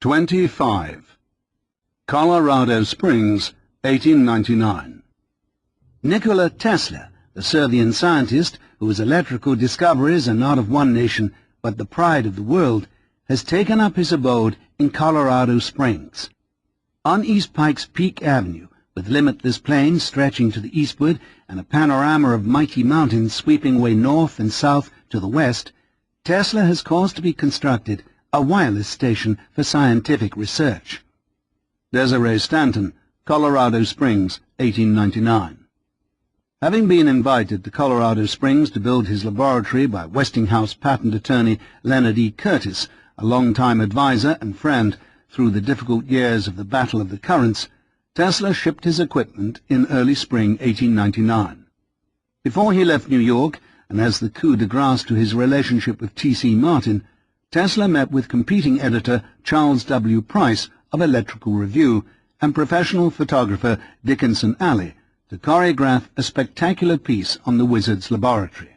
25. Colorado Springs, 1899. Nikola Tesla, the Serbian scientist whose electrical discoveries are not of one nation but the pride of the world, has taken up his abode in Colorado Springs. On East Pikes Peak Avenue, with limitless plains stretching to the eastward and a panorama of mighty mountains sweeping away north and south to the west, Tesla has caused to be constructed a wireless station for scientific research. Desiree Stanton, Colorado Springs, 1899. Having been invited to Colorado Springs to build his laboratory by Westinghouse patent attorney Leonard E. Curtis, a long-time advisor and friend through the difficult years of the Battle of the Currents, Tesla shipped his equipment in early spring 1899. Before he left New York, and as the coup de grace to his relationship with T.C. Martin, Tesla met with competing editor Charles W. Price of Electrical Review and professional photographer Dickinson Alley to choreograph a spectacular piece on the wizard's laboratory.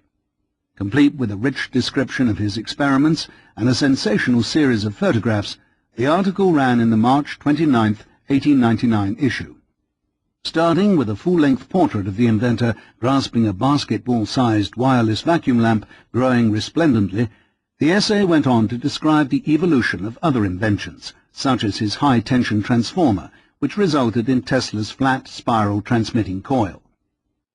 Complete with a rich description of his experiments and a sensational series of photographs, the article ran in the March 29, 1899 issue. Starting with a full-length portrait of the inventor grasping a basketball-sized wireless vacuum lamp glowing resplendently, the essay went on to describe the evolution of other inventions, such as his high-tension transformer, which resulted in Tesla's flat spiral transmitting coil.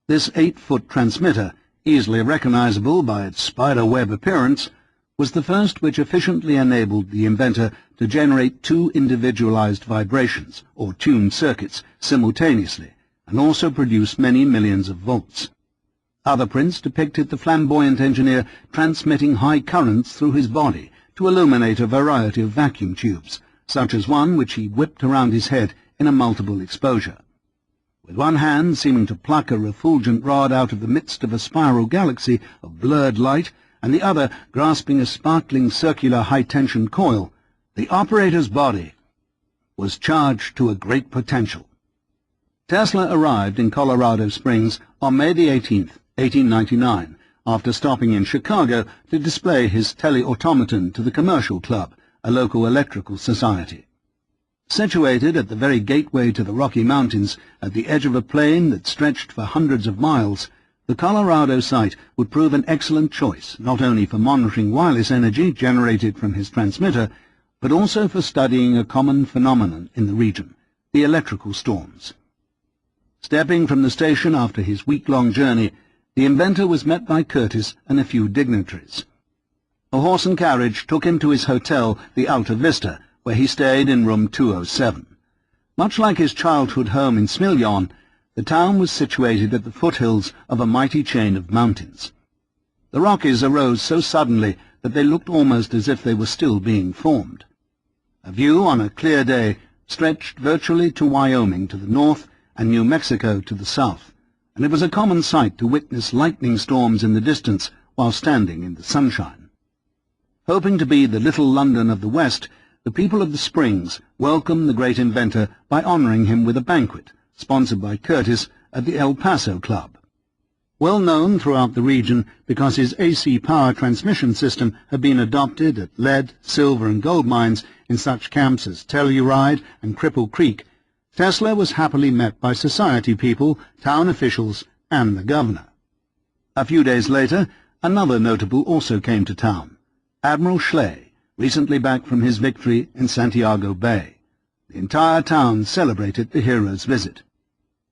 This 8-foot transmitter, easily recognizable by its spider-web appearance, was the first which efficiently enabled the inventor to generate two individualized vibrations, or tuned circuits, simultaneously, and also produce many millions of volts. Other prints depicted the flamboyant engineer transmitting high currents through his body to illuminate a variety of vacuum tubes, such as one which he whipped around his head in a multiple exposure. With one hand seeming to pluck a refulgent rod out of the midst of a spiral galaxy of blurred light, and the other grasping a sparkling circular high-tension coil, the operator's body was charged to a great potential. Tesla arrived in Colorado Springs on May the 18th, 1899, after stopping in Chicago to display his teleautomaton to the Commercial Club, a local electrical society. Situated at the very gateway to the Rocky Mountains, at the edge of a plain that stretched for hundreds of miles, the Colorado site would prove an excellent choice, not only for monitoring wireless energy generated from his transmitter, but also for studying a common phenomenon in the region, the electrical storms. Stepping from the station after his week-long journey, the inventor was met by Curtis and a few dignitaries. A horse and carriage took him to his hotel, the Alta Vista, where he stayed in room 207. Much like his childhood home in Smiljan, the town was situated at the foothills of a mighty chain of mountains. The Rockies arose so suddenly that they looked almost as if they were still being formed. A view on a clear day stretched virtually to Wyoming to the north and New Mexico to the south, and it was a common sight to witness lightning storms in the distance while standing in the sunshine. Hoping to be the little London of the West, the people of the Springs welcomed the great inventor by honoring him with a banquet, sponsored by Curtis at the El Paso Club. Well known throughout the region because his AC power transmission system had been adopted at lead, silver, and gold mines in such camps as Telluride and Cripple Creek, Tesla was happily met by society people, town officials, and the governor. A few days later, another notable also came to town, Admiral Schley, recently back from his victory in Santiago Bay. The entire town celebrated the hero's visit.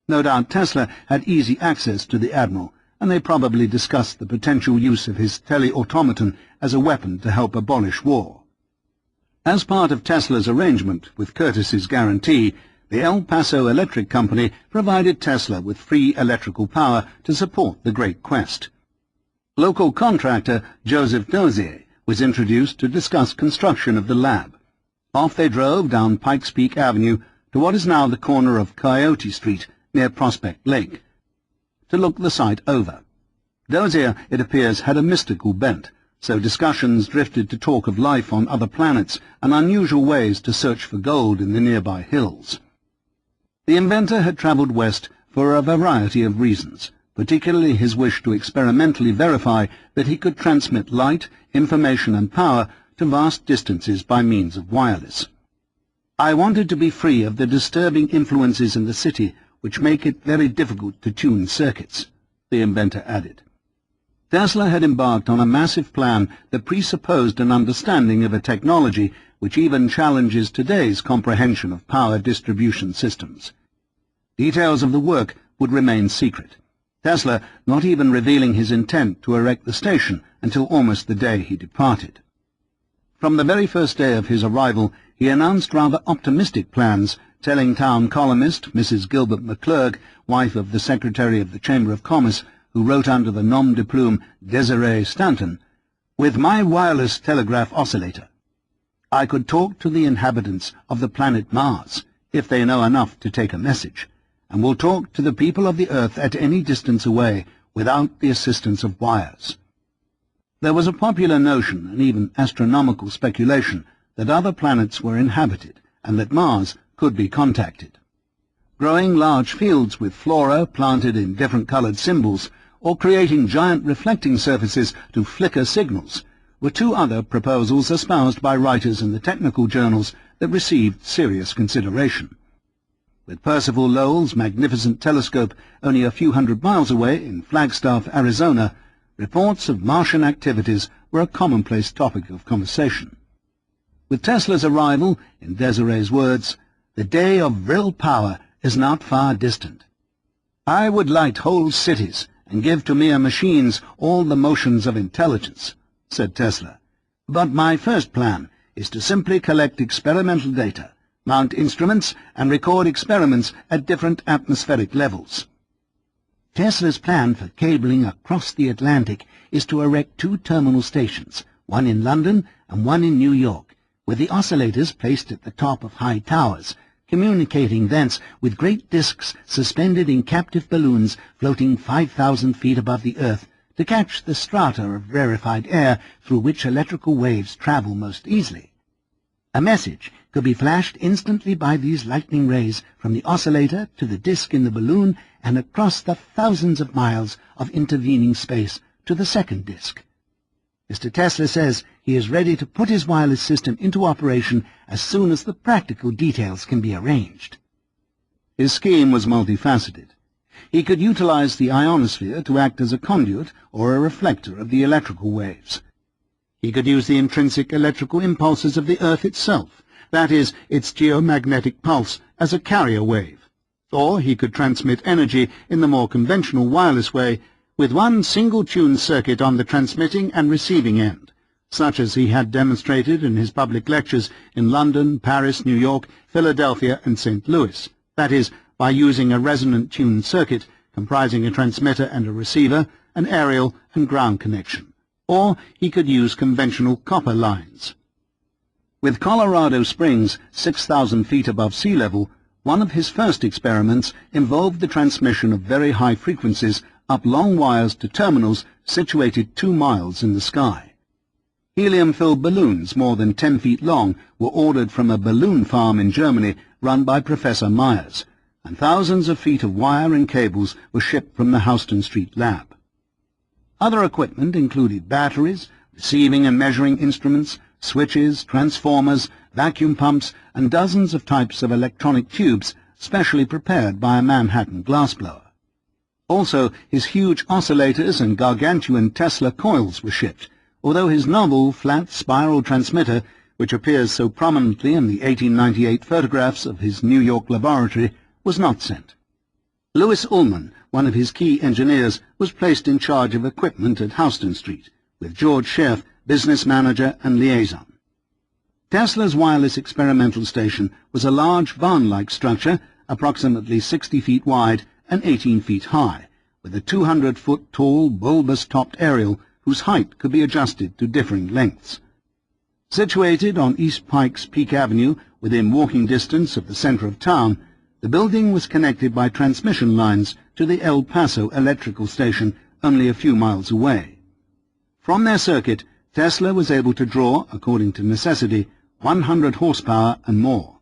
No doubt Tesla had easy access to the Admiral, and they probably discussed the potential use of his teleautomaton as a weapon to help abolish war. As part of Tesla's arrangement, with Curtis's guarantee, the El Paso Electric Company provided Tesla with free electrical power to support the great quest. Local contractor Joseph Dozier was introduced to discuss construction of the lab. Off they drove down Pikes Peak Avenue to what is now the corner of Coyote Street near Prospect Lake, to look the site over. Dozier, it appears, had a mystical bent, so discussions drifted to talk of life on other planets and unusual ways to search for gold in the nearby hills. The inventor had travelled west for a variety of reasons, particularly his wish to experimentally verify that he could transmit light, information and power to vast distances by means of wireless. I wanted to be free of the disturbing influences in the city which make it very difficult to tune circuits, the inventor added. Tesla had embarked on a massive plan that presupposed an understanding of a technology which even challenges today's comprehension of power distribution systems. Details of the work would remain secret, Tesla not even revealing his intent to erect the station until almost the day he departed. From the very first day of his arrival, he announced rather optimistic plans, telling town columnist Mrs. Gilbert McClurg, wife of the Secretary of the Chamber of Commerce, who wrote under the nom de plume Desiree Stanton, "With my wireless telegraph oscillator, I could talk to the inhabitants of the planet Mars, if they know enough to take a message, and will talk to the people of the Earth at any distance away without the assistance of wires." There was a popular notion, and even astronomical speculation, that other planets were inhabited, and that Mars could be contacted. Growing large fields with flora planted in different-coloured symbols, or creating giant reflecting surfaces to flicker signals, were two other proposals espoused by writers in the technical journals that received serious consideration. With Percival Lowell's magnificent telescope only a few hundred miles away in Flagstaff, Arizona, reports of Martian activities were a commonplace topic of conversation. With Tesla's arrival, in Desiree's words, "The day of real power is not far distant. I would light whole cities and give to mere machines all the motions of intelligence," said Tesla. "But my first plan is to simply collect experimental data, mount instruments, and record experiments at different atmospheric levels." Tesla's plan for cabling across the Atlantic is to erect two terminal stations, one in London and one in New York, with the oscillators placed at the top of high towers, communicating thence with great discs suspended in captive balloons floating 5,000 feet above the earth to catch the strata of rarefied air through which electrical waves travel most easily. A message could be flashed instantly by these lightning rays from the oscillator to the disc in the balloon and across the thousands of miles of intervening space to the second disc. Mr. Tesla says he is ready to put his wireless system into operation as soon as the practical details can be arranged. His scheme was multifaceted. He could utilize the ionosphere to act as a conduit or a reflector of the electrical waves. He could use the intrinsic electrical impulses of the Earth itself, that is, its geomagnetic pulse, as a carrier wave. Or he could transmit energy in the more conventional wireless way, with one single tuned circuit on the transmitting and receiving end, such as he had demonstrated in his public lectures in London, Paris, New York, Philadelphia, and St. Louis, that is, by using a resonant tuned circuit comprising a transmitter and a receiver, an aerial and ground connection. Or he could use conventional copper lines. With Colorado Springs 6,000 feet above sea level, one of his first experiments involved the transmission of very high frequencies up long wires to terminals situated 2 miles in the sky. Helium-filled balloons more than 10 feet long were ordered from a balloon farm in Germany run by Professor Myers, and thousands of feet of wire and cables were shipped from the Houston Street lab. Other equipment included batteries, receiving and measuring instruments, switches, transformers, vacuum pumps, and dozens of types of electronic tubes specially prepared by a Manhattan glassblower. Also, his huge oscillators and gargantuan Tesla coils were shipped, although his novel flat spiral transmitter, which appears so prominently in the 1898 photographs of his New York laboratory, was not sent. Louis Ullman, one of his key engineers, was placed in charge of equipment at Houston Street, with George Scherf, business manager and liaison. Tesla's wireless experimental station was a large barn-like structure, approximately 60 feet wide and 18 feet high, with a 200-foot tall, bulbous-topped aerial whose height could be adjusted to differing lengths. Situated on East Pikes Peak Avenue, within walking distance of the center of town, the building was connected by transmission lines to the El Paso electrical station only a few miles away. From their circuit, Tesla was able to draw, according to necessity, 100 horsepower and more.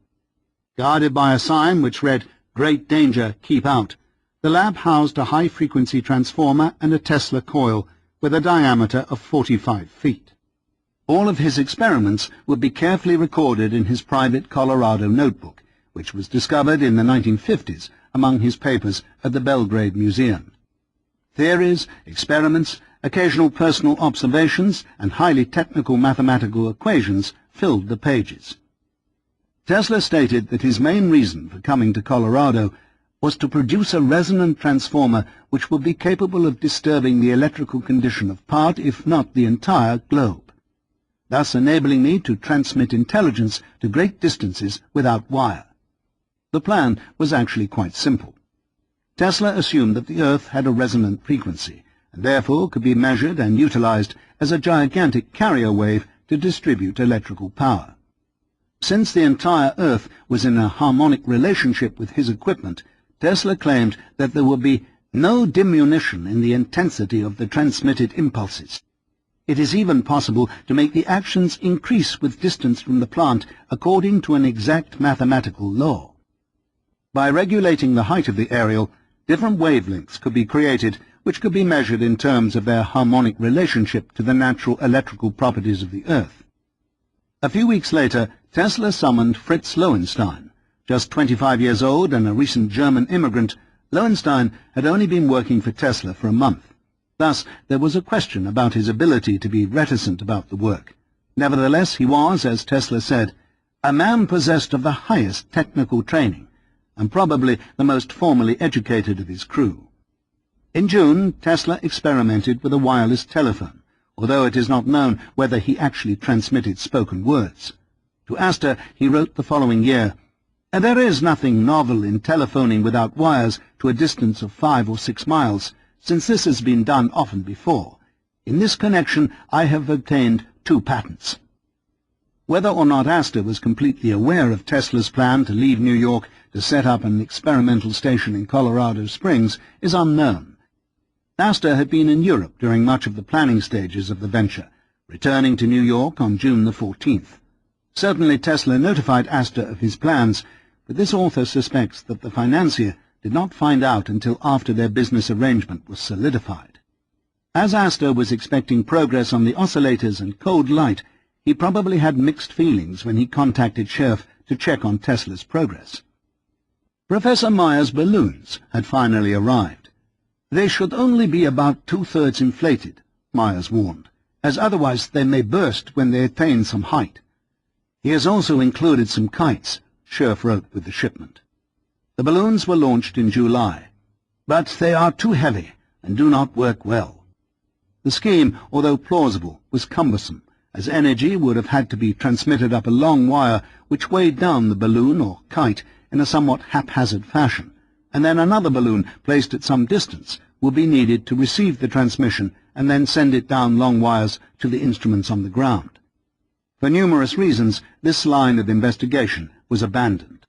Guarded by a sign which read, "Great danger, keep out," the lab housed a high-frequency transformer and a Tesla coil with a diameter of 45 feet. All of his experiments would be carefully recorded in his private Colorado notebook, which was discovered in the 1950s among his papers at the Belgrade Museum. Theories, experiments, occasional personal observations, and highly technical mathematical equations filled the pages. Tesla stated that his main reason for coming to Colorado was to produce a resonant transformer which would be capable of disturbing the electrical condition of part, if not the entire, globe, thus enabling me to transmit intelligence to great distances without wire. The plan was actually quite simple. Tesla assumed that the Earth had a resonant frequency, and therefore could be measured and utilized as a gigantic carrier wave to distribute electrical power. Since the entire Earth was in a harmonic relationship with his equipment, Tesla claimed that there would be no diminution in the intensity of the transmitted impulses. It is even possible to make the actions increase with distance from the plant according to an exact mathematical law. By regulating the height of the aerial, different wavelengths could be created which could be measured in terms of their harmonic relationship to the natural electrical properties of the Earth. A few weeks later, Tesla summoned Fritz Lowenstein. Just 25 years old and a recent German immigrant, Lowenstein had only been working for Tesla for a month. Thus, there was a question about his ability to be reticent about the work. Nevertheless, he was, as Tesla said, a man possessed of the highest technical training, and probably the most formally educated of his crew. In June, Tesla experimented with a wireless telephone, although it is not known whether he actually transmitted spoken words. To Astor, he wrote the following year, "There is nothing novel in telephoning without wires to a distance of 5 or 6 miles, since this has been done often before. In this connection, I have obtained 2 patents." Whether or not Astor was completely aware of Tesla's plan to leave New York to set up an experimental station in Colorado Springs is unknown. Astor had been in Europe during much of the planning stages of the venture, returning to New York on June the 14th. Certainly Tesla notified Astor of his plans, but this author suspects that the financier did not find out until after their business arrangement was solidified. As Astor was expecting progress on the oscillators and cold light, he probably had mixed feelings when he contacted Scherf to check on Tesla's progress. Professor Meyer's balloons had finally arrived. They should only be about 2/3 inflated, Myers warned, as otherwise they may burst when they attain some height. He has also included some kites, Scherf wrote with the shipment. The balloons were launched in July, but they are too heavy and do not work well. The scheme, although plausible, was cumbersome, as energy would have had to be transmitted up a long wire which weighed down the balloon or kite in a somewhat haphazard fashion, and then another balloon placed at some distance would be needed to receive the transmission and then send it down long wires to the instruments on the ground. For numerous reasons, this line of investigation was abandoned.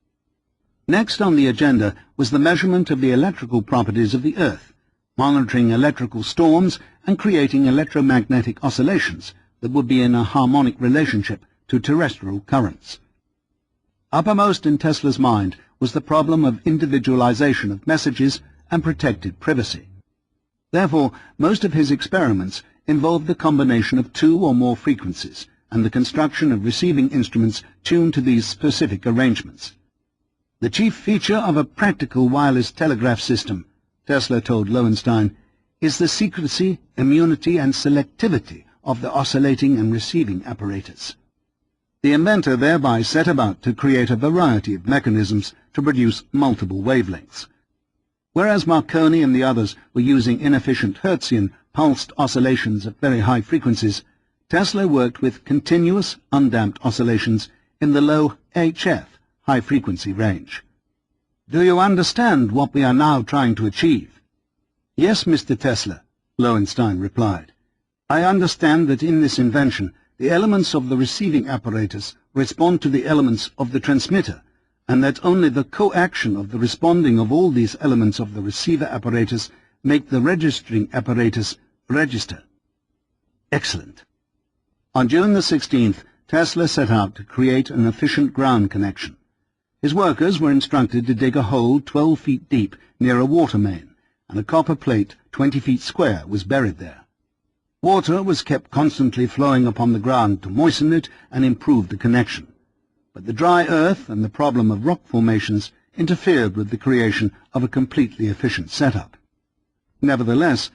Next on the agenda was the measurement of the electrical properties of the Earth, monitoring electrical storms and creating electromagnetic oscillations that would be in a harmonic relationship to terrestrial currents. Uppermost in Tesla's mind was the problem of individualization of messages and protected privacy. Therefore, most of his experiments involved the combination of 2 or more frequencies and the construction of receiving instruments tuned to these specific arrangements. The chief feature of a practical wireless telegraph system, Tesla told Lowenstein, is the secrecy, immunity, and selectivity of the oscillating and receiving apparatus. The inventor thereby set about to create a variety of mechanisms to produce multiple wavelengths. Whereas Marconi and the others were using inefficient Hertzian pulsed oscillations at very high frequencies, Tesla worked with continuous, undamped oscillations in the low HF, high-frequency range. "Do you understand what we are now trying to achieve?" "Yes, Mr. Tesla," Lowenstein replied. "I understand that in this invention, the elements of the receiving apparatus respond to the elements of the transmitter, and that only the coaction of the responding of all these elements of the receiver apparatus make the registering apparatus register." Excellent. On June the 16th, Tesla set out to create an efficient ground connection. His workers were instructed to dig a hole 12 feet deep near a water main, and a copper plate 20 feet square was buried there. Water was kept constantly flowing upon the ground to moisten it and improve the connection. But the dry earth and the problem of rock formations interfered with the creation of a completely efficient setup. Nevertheless,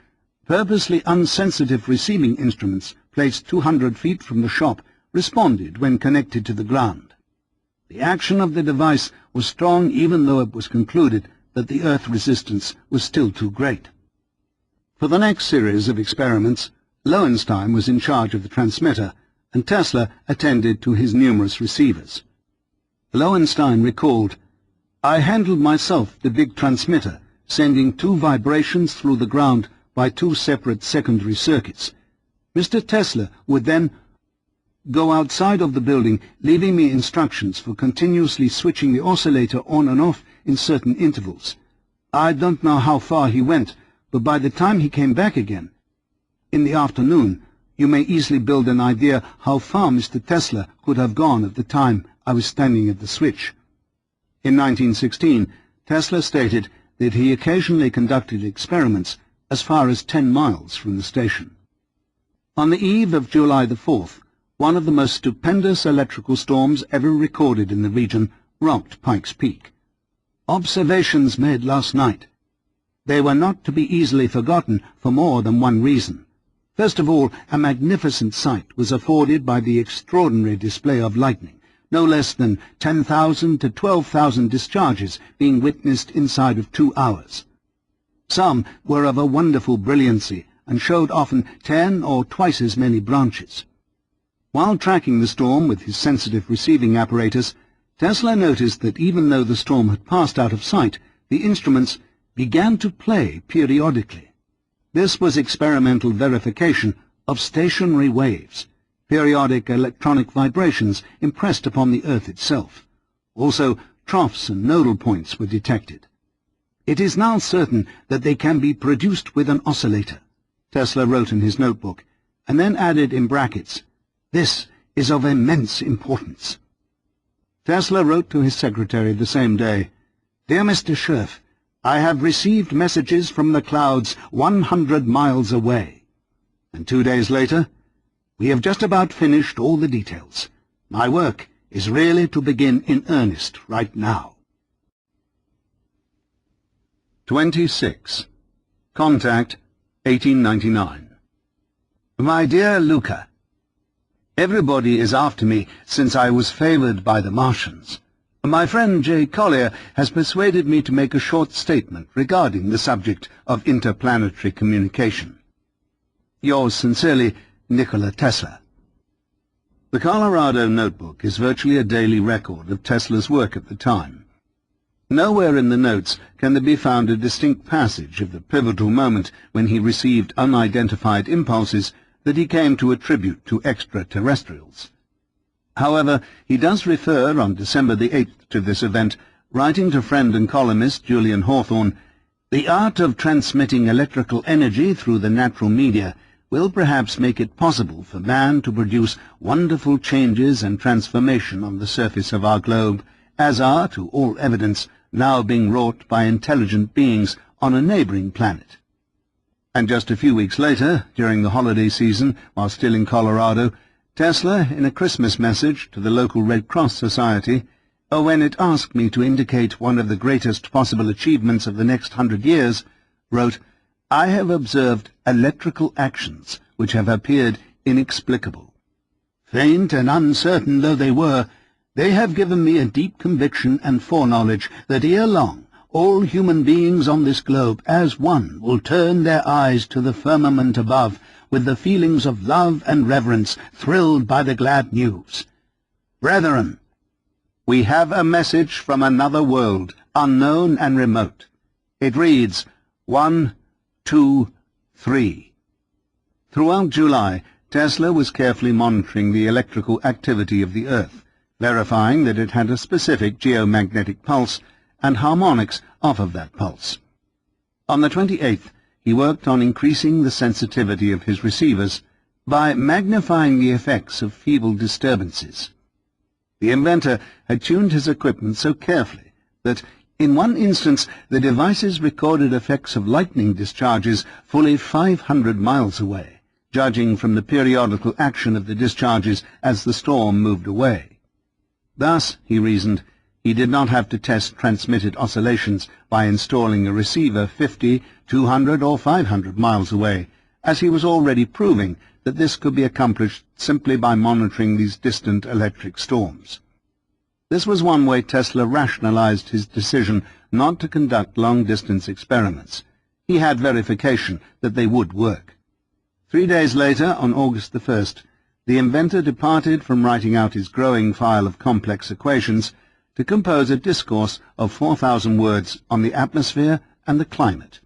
purposely unsensitive receiving instruments placed 200 feet from the shop responded when connected to the ground. The action of the device was strong even though it was concluded that the earth resistance was still too great. For the next series of experiments, Lowenstein was in charge of the transmitter, and Tesla attended to his numerous receivers. Lowenstein recalled, "I handled myself the big transmitter, sending 2 vibrations through the ground by 2 separate secondary circuits. Mr. Tesla would then go outside of the building, leaving me instructions for continuously switching the oscillator on and off in certain intervals. I don't know how far he went, but by the time he came back again, in the afternoon, you may easily build an idea how far Mr. Tesla could have gone at the time I was standing at the switch." In 1916, Tesla stated that he occasionally conducted experiments as far as 10 miles from the station. On the eve of July the 4th, one of the most stupendous electrical storms ever recorded in the region rocked Pikes Peak. Observations made last night. They were not to be easily forgotten for more than one reason. First of all, a magnificent sight was afforded by the extraordinary display of lightning, no less than 10,000 to 12,000 discharges being witnessed inside of 2 hours. Some were of a wonderful brilliancy and showed often 10 or twice as many branches. While tracking the storm with his sensitive receiving apparatus, Tesla noticed that even though the storm had passed out of sight, the instruments began to play periodically. This was experimental verification of stationary waves, periodic electronic vibrations impressed upon the Earth itself. Also, troughs and nodal points were detected. "It is now certain that they can be produced with an oscillator," Tesla wrote in his notebook, and then added in brackets, "This is of immense importance." Tesla wrote to his secretary the same day, "Dear Mr. Scherf, I have received messages from the clouds 100 miles away." And 2 days later, "We have just about finished all the details. My work is really to begin in earnest right now." 26. Contact, 1899. My dear Luca, everybody is after me since I was favored by the Martians. My friend J. Collier has persuaded me to make a short statement regarding the subject of interplanetary communication. Yours sincerely, Nikola Tesla. The Colorado Notebook is virtually a daily record of Tesla's work at the time. Nowhere in the notes can there be found a distinct passage of the pivotal moment when he received unidentified impulses that he came to attribute to extraterrestrials. However, he does refer on December the 8th to this event, writing to friend and columnist Julian Hawthorne, "The art of transmitting electrical energy through the natural media will perhaps make it possible for man to produce wonderful changes and transformation on the surface of our globe, as are, to all evidence, now being wrought by intelligent beings on a neighboring planet." And just a few weeks later, during the holiday season, while still in Colorado, Tesla, in a Christmas message to the local Red Cross Society, when it asked me to indicate one of the greatest possible achievements of the next 100 years, wrote, "I have observed electrical actions which have appeared inexplicable. Faint and uncertain though they were, they have given me a deep conviction and foreknowledge that ere long all human beings on this globe as one will turn their eyes to the firmament above with the feelings of love and reverence thrilled by the glad news. Brethren, we have a message from another world, unknown and remote. It reads, 1, 2, 3. Throughout July, Tesla was carefully monitoring the electrical activity of the Earth, verifying that it had a specific geomagnetic pulse and harmonics off of that pulse. On the 28th, he worked on increasing the sensitivity of his receivers by magnifying the effects of feeble disturbances. The inventor had tuned his equipment so carefully that, in one instance, the devices recorded effects of lightning discharges fully 500 miles away, judging from the periodical action of the discharges as the storm moved away. Thus, he reasoned, he did not have to test transmitted oscillations by installing a receiver 50, 200, or 500 miles away, as he was already proving that this could be accomplished simply by monitoring these distant electric storms. This was one way Tesla rationalized his decision not to conduct long-distance experiments. He had verification that they would work. 3 days later, on August the 1st, the inventor departed from writing out his growing file of complex equations to compose a discourse of 4,000 words on the atmosphere and the climate.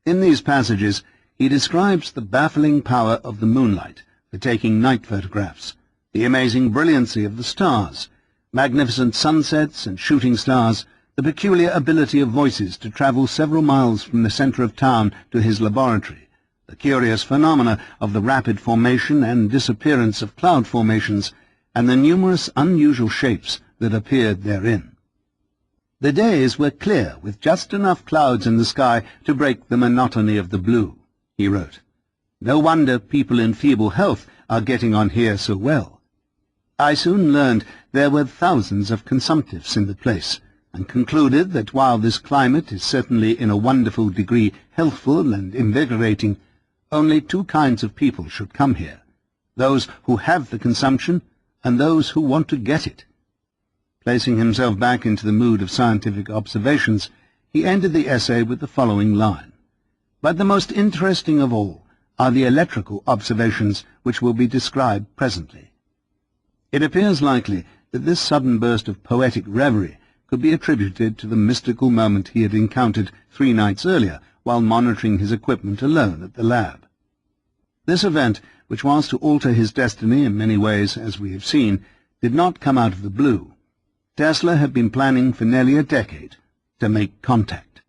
In these passages, he describes the baffling power of the moonlight for taking night photographs, the amazing brilliancy of the stars, magnificent sunsets and shooting stars, the peculiar ability of voices to travel several miles from the center of town to his laboratory, the curious phenomena of the rapid formation and disappearance of cloud formations, and the numerous unusual shapes that appeared therein. The days were clear, with just enough clouds in the sky to break the monotony of the blue, he wrote. No wonder people in feeble health are getting on here so well. I soon learned there were thousands of consumptives in the place, and concluded that while this climate is certainly in a wonderful degree healthful and invigorating, only two kinds of people should come here, those who have the consumption and those who want to get it. Placing himself back into the mood of scientific observations, he ended the essay with the following line: "But the most interesting of all are the electrical observations which will be described presently." It appears likely that this sudden burst of poetic reverie could be attributed to the mystical moment he had encountered 3 nights earlier while monitoring his equipment alone at the lab. This event, which was to alter his destiny in many ways, as we have seen, did not come out of the blue. Tesla had been planning for nearly a decade to make contact.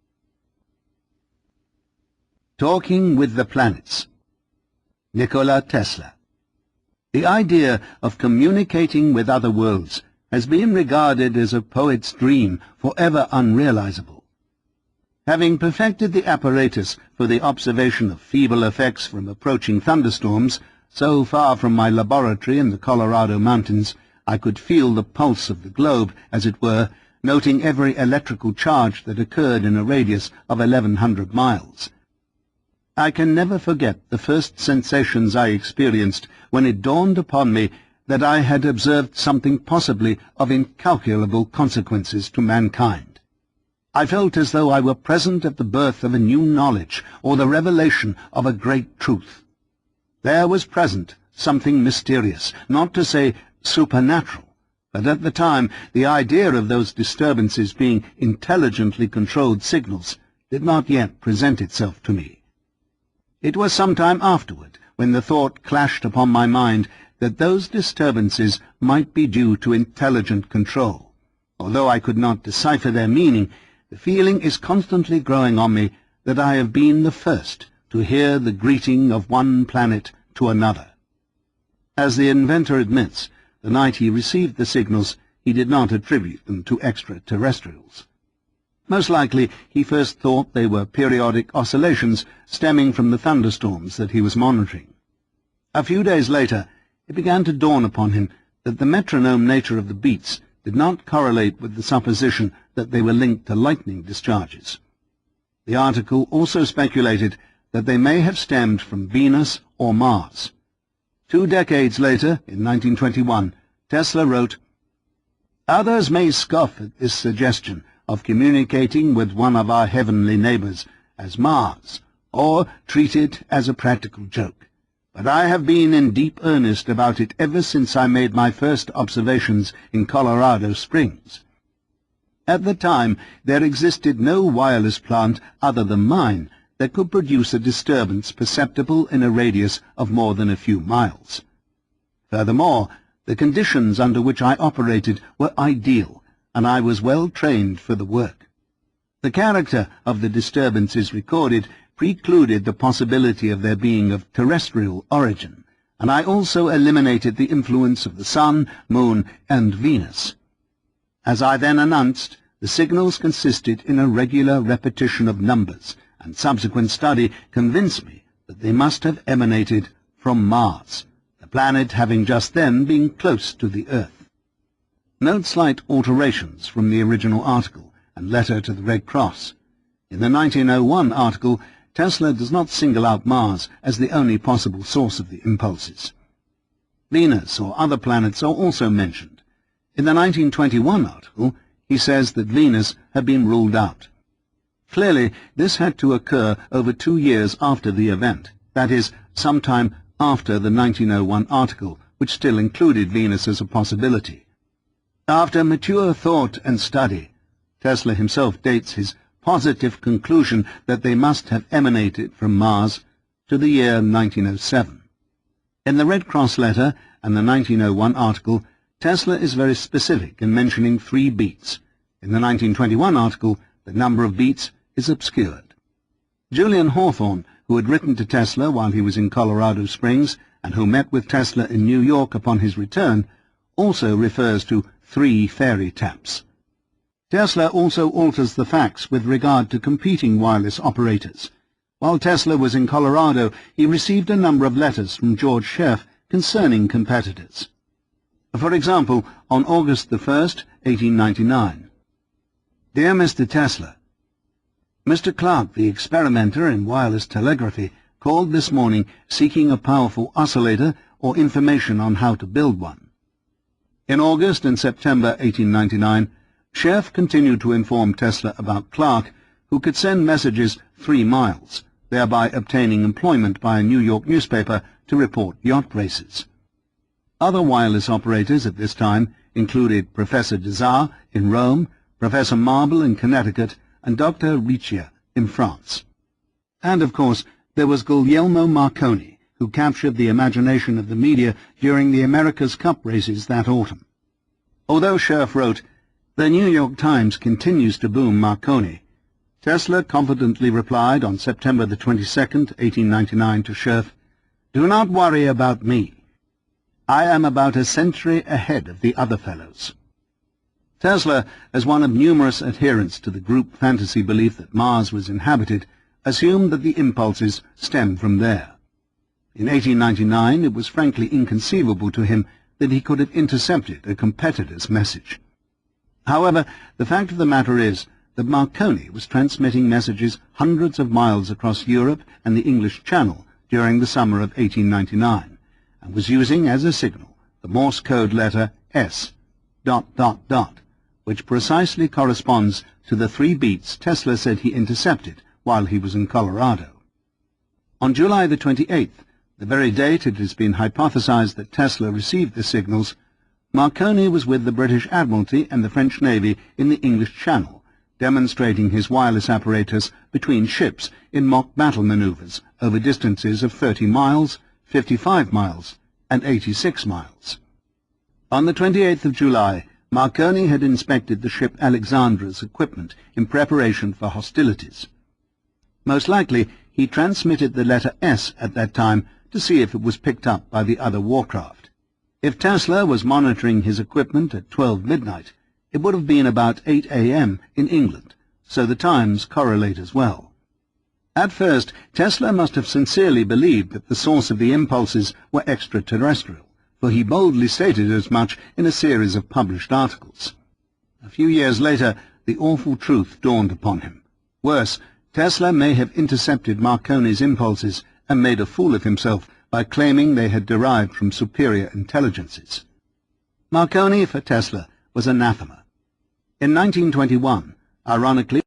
Talking with the Planets. Nikola Tesla. The idea of communicating with other worlds has been regarded as a poet's dream, forever unrealizable. Having perfected the apparatus for the observation of feeble effects from approaching thunderstorms, so far from my laboratory in the Colorado mountains, I could feel the pulse of the globe, as it were, noting every electrical charge that occurred in a radius of 1,100 miles. I can never forget the first sensations I experienced when it dawned upon me that I had observed something possibly of incalculable consequences to mankind. I felt as though I were present at the birth of a new knowledge or the revelation of a great truth. There was present something mysterious, not to say supernatural, but at the time the idea of those disturbances being intelligently controlled signals did not yet present itself to me. It was some time afterward when the thought clashed upon my mind that those disturbances might be due to intelligent control. Although I could not decipher their meaning, the feeling is constantly growing on me that I have been the first to hear the greeting of one planet to another. As the inventor admits, the night he received the signals, he did not attribute them to extraterrestrials. Most likely, he first thought they were periodic oscillations stemming from the thunderstorms that he was monitoring. A few days later, it began to dawn upon him that the metronome nature of the beats did not correlate with the supposition that they were linked to lightning discharges. The article also speculated that they may have stemmed from Venus or Mars. 2 decades later, in 1921, Tesla wrote, "Others may scoff at this suggestion of communicating with one of our heavenly neighbors as Mars, or treat it as a practical joke. But I have been in deep earnest about it ever since I made my first observations in Colorado Springs. At the time, there existed no wireless plant other than mine that could produce a disturbance perceptible in a radius of more than a few miles. Furthermore, the conditions under which I operated were ideal, and I was well trained for the work. The character of the disturbances recorded precluded the possibility of their being of terrestrial origin, and I also eliminated the influence of the Sun, Moon, and Venus. As I then announced, the signals consisted in a regular repetition of numbers, and subsequent study convinced me that they must have emanated from Mars, the planet having just then been close to the Earth. Note slight alterations from the original article and letter to the Red Cross. In the 1901 article, Tesla does not single out Mars as the only possible source of the impulses. Venus or other planets are also mentioned. In the 1921 article, he says that Venus had been ruled out. Clearly, this had to occur over 2 years after the event, that is, sometime after the 1901 article, which still included Venus as a possibility. After mature thought and study, Tesla himself dates his positive conclusion that they must have emanated from Mars to the year 1907. In the Red Cross letter and the 1901 article, Tesla is very specific in mentioning 3 beats. In the 1921 article, the number of beats is obscured. Julian Hawthorne, who had written to Tesla while he was in Colorado Springs and who met with Tesla in New York upon his return, also refers to 3 fairy taps. Tesla also alters the facts with regard to competing wireless operators. While Tesla was in Colorado, he received a number of letters from George Cerf concerning competitors. For example, on August 1, 1899. Dear Mr. Tesla, Mr. Clark, the experimenter in wireless telegraphy, called this morning seeking a powerful oscillator or information on how to build one. In August and September 1899, Cerf continued to inform Tesla about Clark, who could send messages 3 miles, thereby obtaining employment by a New York newspaper to report yacht races. Other wireless operators at this time included Professor Desar in Rome, Professor Marble in Connecticut, and Dr. Riccia in France. And, of course, there was Guglielmo Marconi, who captured the imagination of the media during the America's Cup races that autumn. Although Cerf wrote, "The New York Times continues to boom Marconi," Tesla confidently replied on September the 22nd, 1899 to Cerf, "Do not worry about me. I am about a century ahead of the other fellows." Tesla, as one of numerous adherents to the group fantasy belief that Mars was inhabited, assumed that the impulses stemmed from there. In 1899, it was frankly inconceivable to him that he could have intercepted a competitor's message. However, the fact of the matter is that Marconi was transmitting messages hundreds of miles across Europe and the English Channel during the summer of 1899, and was using as a signal the Morse code letter S, ... which precisely corresponds to the 3 beats Tesla said he intercepted while he was in Colorado. On July the 28th, the very date it has been hypothesized that Tesla received the signals, Marconi was with the British Admiralty and the French Navy in the English Channel, demonstrating his wireless apparatus between ships in mock battle maneuvers over distances of 30 miles, 55 miles, and 86 miles. On the 28th of July, Marconi had inspected the ship Alexandra's equipment in preparation for hostilities. Most likely, he transmitted the letter S at that time to see if it was picked up by the other warcraft. If Tesla was monitoring his equipment at 12 midnight, it would have been about 8 a.m. in England, so the times correlate as well. At first, Tesla must have sincerely believed that the source of the impulses were extraterrestrial, for he boldly stated as much in a series of published articles. A few years later, the awful truth dawned upon him. Worse, Tesla may have intercepted Marconi's impulses and made a fool of himself by claiming they had derived from superior intelligences. Marconi, for Tesla, was anathema. In 1921, ironically,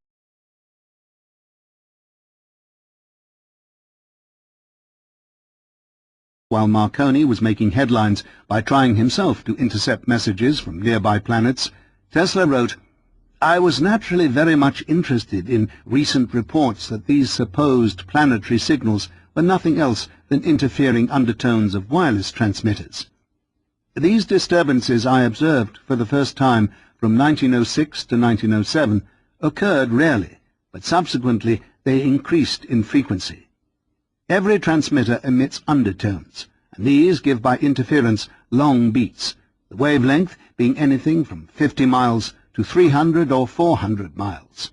while Marconi was making headlines by trying himself to intercept messages from nearby planets, Tesla wrote, "I was naturally very much interested in recent reports that these supposed planetary signals were nothing else than interfering undertones of wireless transmitters. These disturbances I observed for the first time from 1906 to 1907 occurred rarely, but subsequently they increased in frequency. Every transmitter emits undertones, and these give by interference long beats, the wavelength being anything from 50 miles to 300 or 400 miles.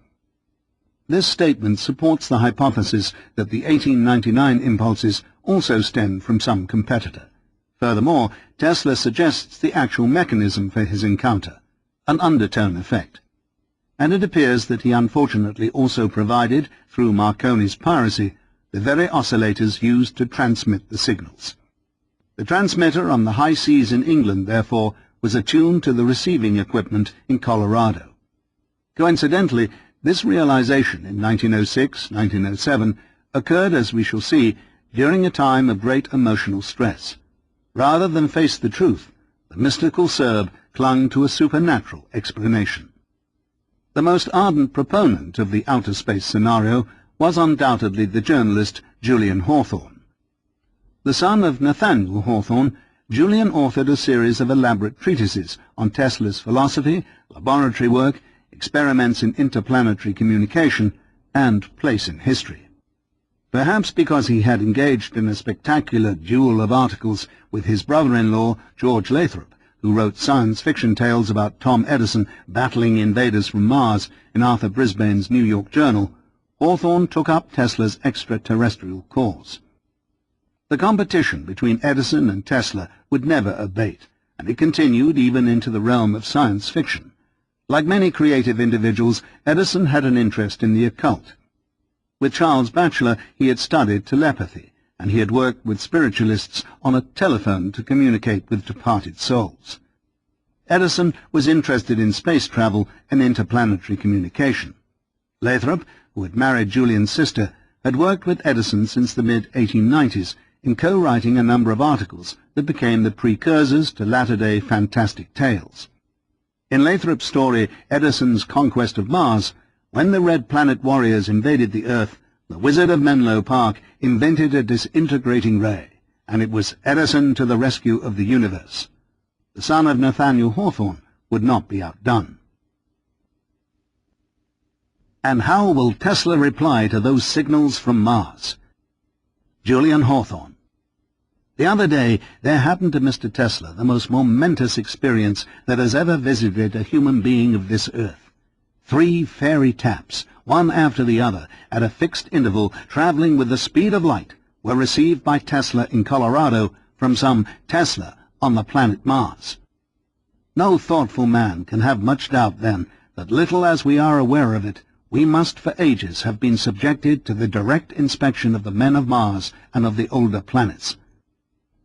This statement supports the hypothesis that the 1899 impulses also stemmed from some competitor. Furthermore, Tesla suggests the actual mechanism for his encounter, an undertone effect. And it appears that he unfortunately also provided, through Marconi's piracy, the very oscillators used to transmit the signals. The transmitter on the high seas in England, therefore, was attuned to the receiving equipment in Colorado. Coincidentally, this realization in 1906-1907 occurred, as we shall see, during a time of great emotional stress. Rather than face the truth, the mystical Serb clung to a supernatural explanation. The most ardent proponent of the outer space scenario was undoubtedly the journalist Julian Hawthorne. The son of Nathaniel Hawthorne, Julian authored a series of elaborate treatises on Tesla's philosophy, laboratory work, experiments in interplanetary communication, and place in history. Perhaps because he had engaged in a spectacular duel of articles with his brother-in-law, George Lathrop, who wrote science fiction tales about Tom Edison battling invaders from Mars in Arthur Brisbane's New York Journal, Hawthorne took up Tesla's extraterrestrial cause. The competition between Edison and Tesla would never abate, and it continued even into the realm of science fiction. Like many creative individuals, Edison had an interest in the occult. With Charles Batchelor, he had studied telepathy, and he had worked with spiritualists on a telephone to communicate with departed souls. Edison was interested in space travel and interplanetary communication. Lathrop, who had married Julian's sister, had worked with Edison since the mid-1890s in co-writing a number of articles that became the precursors to latter-day fantastic tales. In Lathrop's story, Edison's Conquest of Mars, when the Red Planet warriors invaded the Earth, the Wizard of Menlo Park invented a disintegrating ray, and it was Edison to the rescue of the universe. The son of Nathaniel Hawthorne would not be outdone. And how will Tesla reply to those signals from Mars? Julian Hawthorne. The other day there happened to Mr. Tesla the most momentous experience that has ever visited a human being of this earth. 3 fairy taps, one after the other, at a fixed interval, traveling with the speed of light, were received by Tesla in Colorado from some Tesla on the planet Mars. No thoughtful man can have much doubt, then, that little as we are aware of it, we must for ages have been subjected to the direct inspection of the men of Mars and of the older planets.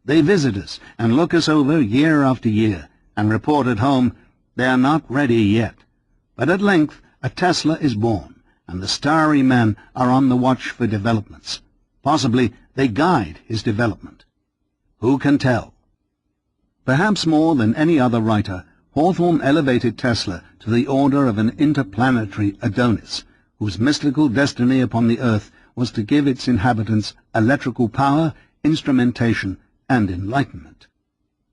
They visit us and look us over year after year, and report at home, "They are not ready yet." But at length a Tesla is born, and the starry men are on the watch for developments. Possibly they guide his development. Who can tell? Perhaps more than any other writer, Hawthorne elevated Tesla to the order of an interplanetary Adonis, whose mystical destiny upon the earth was to give its inhabitants electrical power, instrumentation, and enlightenment.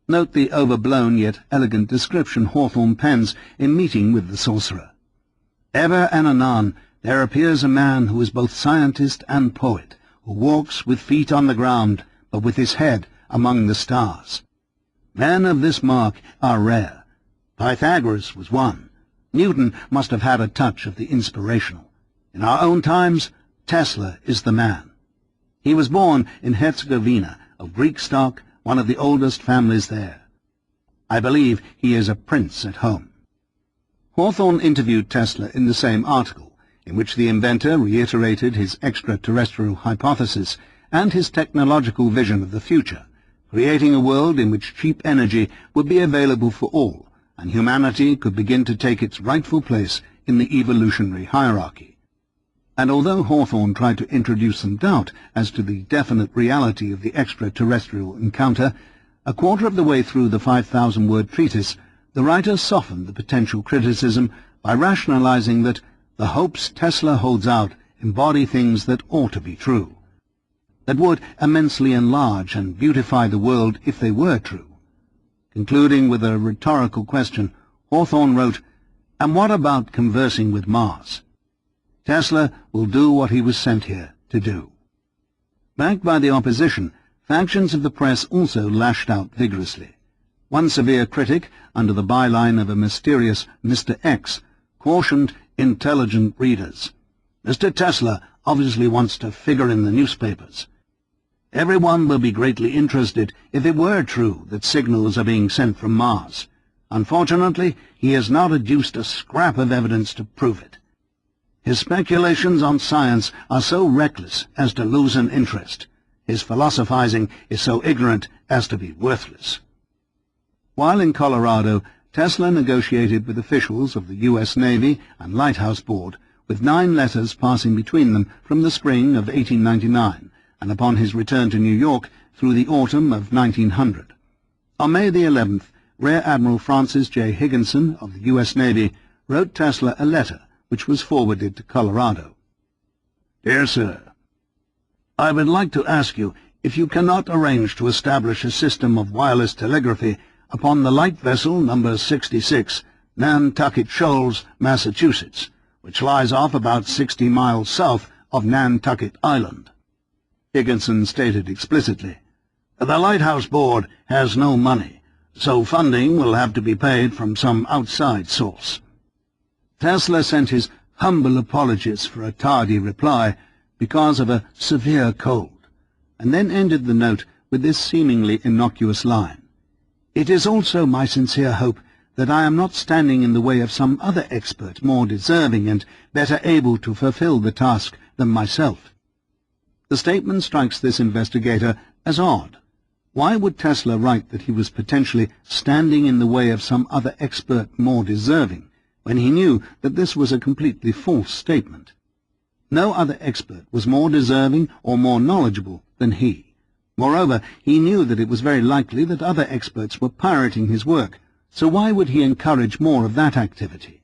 Note the overblown yet elegant description Hawthorne pens in meeting with the sorcerer. Ever and anon there appears a man who is both scientist and poet, who walks with feet on the ground, but with his head among the stars. Men of this mark are rare. Pythagoras was one. Newton must have had a touch of the inspirational. In our own times, Tesla is the man. He was born in Herzegovina, of Greek stock, one of the oldest families there. I believe he is a prince at home. Hawthorne interviewed Tesla in the same article, in which the inventor reiterated his extraterrestrial hypothesis and his technological vision of the future, creating a world in which cheap energy would be available for all, and humanity could begin to take its rightful place in the evolutionary hierarchy. And although Hawthorne tried to introduce some doubt as to the definite reality of the extraterrestrial encounter, a quarter of the way through the 5,000-word treatise, the writer softened the potential criticism by rationalizing that the hopes Tesla holds out embody things that ought to be true, that would immensely enlarge and beautify the world if they were true. Concluding with a rhetorical question, Hawthorne wrote, "And what about conversing with Mars? Tesla will do what he was sent here to do." Backed by the opposition, factions of the press also lashed out vigorously. One severe critic, under the byline of a mysterious Mr. X, cautioned intelligent readers, "Mr. Tesla obviously wants to figure in the newspapers." Everyone will be greatly interested if it were true that signals are being sent from Mars. Unfortunately, he has not adduced a scrap of evidence to prove it. His speculations on science are so reckless as to lose an interest. His philosophizing is so ignorant as to be worthless. While in Colorado, Tesla negotiated with officials of the U.S. Navy and Lighthouse Board, with 9 letters passing between them from the spring of 1899, and upon his return to New York through the autumn of 1900. On May the 11th, Rear Admiral Francis J. Higginson of the U.S. Navy wrote Tesla a letter which was forwarded to Colorado. Dear Sir, I would like to ask you if you cannot arrange to establish a system of wireless telegraphy upon the light vessel number 66, Nantucket Shoals, Massachusetts, which lies off about 60 miles south of Nantucket Island. Higginson stated explicitly, the Lighthouse Board has no money, so funding will have to be paid from some outside source. Tesla sent his humble apologies for a tardy reply because of a severe cold, and then ended the note with this seemingly innocuous line. It is also my sincere hope that I am not standing in the way of some other expert more deserving and better able to fulfill the task than myself. The statement strikes this investigator as odd. Why would Tesla write that he was potentially standing in the way of some other expert more deserving, when he knew that this was a completely false statement? No other expert was more deserving or more knowledgeable than he. Moreover, he knew that it was very likely that other experts were pirating his work, so why would he encourage more of that activity?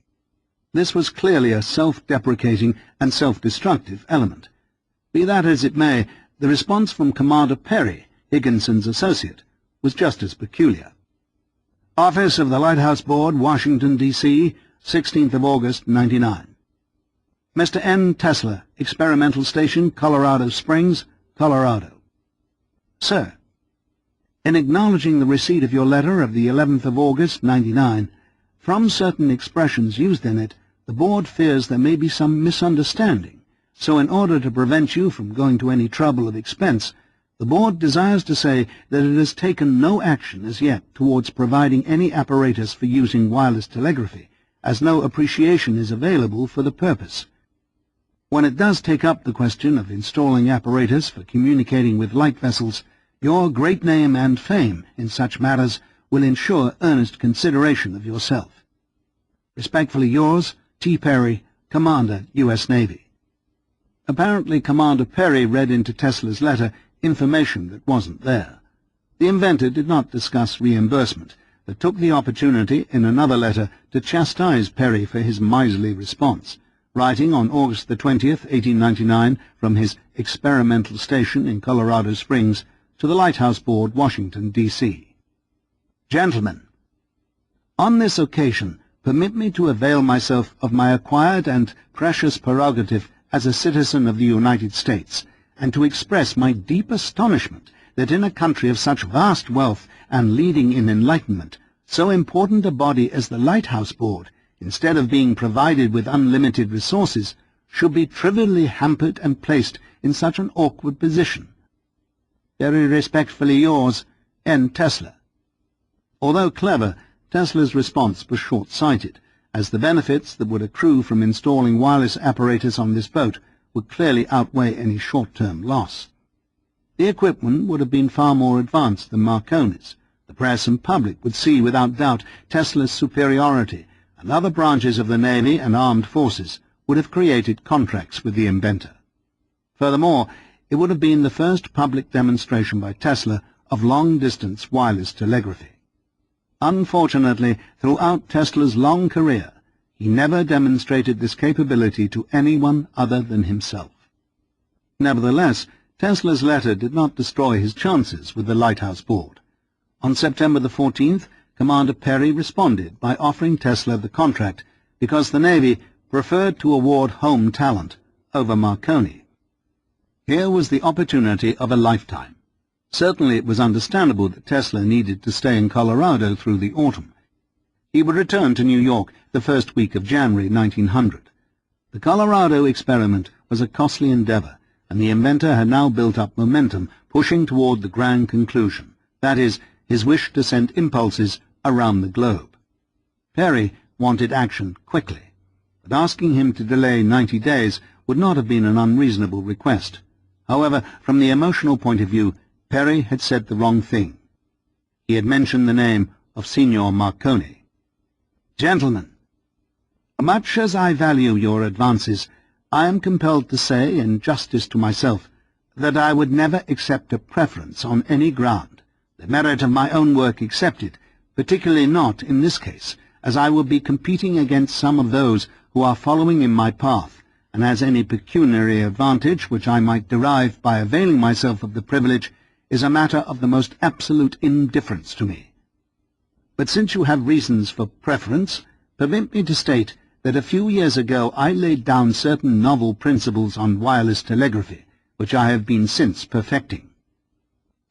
This was clearly a self-deprecating and self-destructive element. Be that as it may, the response from Commander Perry, Higginson's associate, was just as peculiar. Office of the Lighthouse Board, Washington, D.C., 16th of August, 99. Mr. N. Tesla, Experimental Station, Colorado Springs, Colorado. Sir, in acknowledging the receipt of your letter of the 11th of August, 99, from certain expressions used in it, the Board fears there may be some misunderstanding, so in order to prevent you from going to any trouble of expense, the Board desires to say that it has taken no action as yet towards providing any apparatus for using wireless telegraphy, as no appreciation is available for the purpose. When it does take up the question of installing apparatus for communicating with light vessels, your great name and fame in such matters will ensure earnest consideration of yourself. Respectfully yours, T. Perry, Commander, U.S. Navy. Apparently Commander Perry read into Tesla's letter information that wasn't there. The inventor did not discuss reimbursement, but took the opportunity in another letter to chastise Perry for his miserly response, writing on August the 20th, 1899, from his experimental station in Colorado Springs to the Lighthouse Board, Washington, D.C. Gentlemen, on this occasion, permit me to avail myself of my acquired and precious prerogative as a citizen of the United States, and to express my deep astonishment that in a country of such vast wealth and leading in enlightenment, so important a body as the Lighthouse Board, instead of being provided with unlimited resources, should be trivially hampered and placed in such an awkward position. Very respectfully yours, N. Tesla. Although clever, Tesla's response was short-sighted, as the benefits that would accrue from installing wireless apparatus on this boat would clearly outweigh any short-term loss. The equipment would have been far more advanced than Marconi's. The press and public would see without doubt Tesla's superiority, and other branches of the Navy and armed forces would have created contracts with the inventor. Furthermore, it would have been the first public demonstration by Tesla of long-distance wireless telegraphy. Unfortunately, throughout Tesla's long career, he never demonstrated this capability to anyone other than himself. Nevertheless, Tesla's letter did not destroy his chances with the Lighthouse Board. On September the 14th, Commander Perry responded by offering Tesla the contract because the Navy preferred to award home talent over Marconi. Here was the opportunity of a lifetime. Certainly it was understandable that Tesla needed to stay in Colorado through the autumn. He would return to New York the first week of January 1900. The Colorado experiment was a costly endeavor, and the inventor had now built up momentum, pushing toward the grand conclusion, that is, his wish to send impulses around the globe. Perry wanted action quickly, but asking him to delay 90 days would not have been an unreasonable request. However, from the emotional point of view, Perry had said the wrong thing. He had mentioned the name of Signor Marconi. "Gentlemen, much as I value your advances, I am compelled to say, in justice to myself, that I would never accept a preference on any ground, the merit of my own work excepted, particularly not in this case, as I would be competing against some of those who are following in my path, and as any pecuniary advantage which I might derive by availing myself of the privilege is a matter of the most absolute indifference to me. But since you have reasons for preference, permit me to state that a few years ago I laid down certain novel principles on wireless telegraphy, which I have been since perfecting."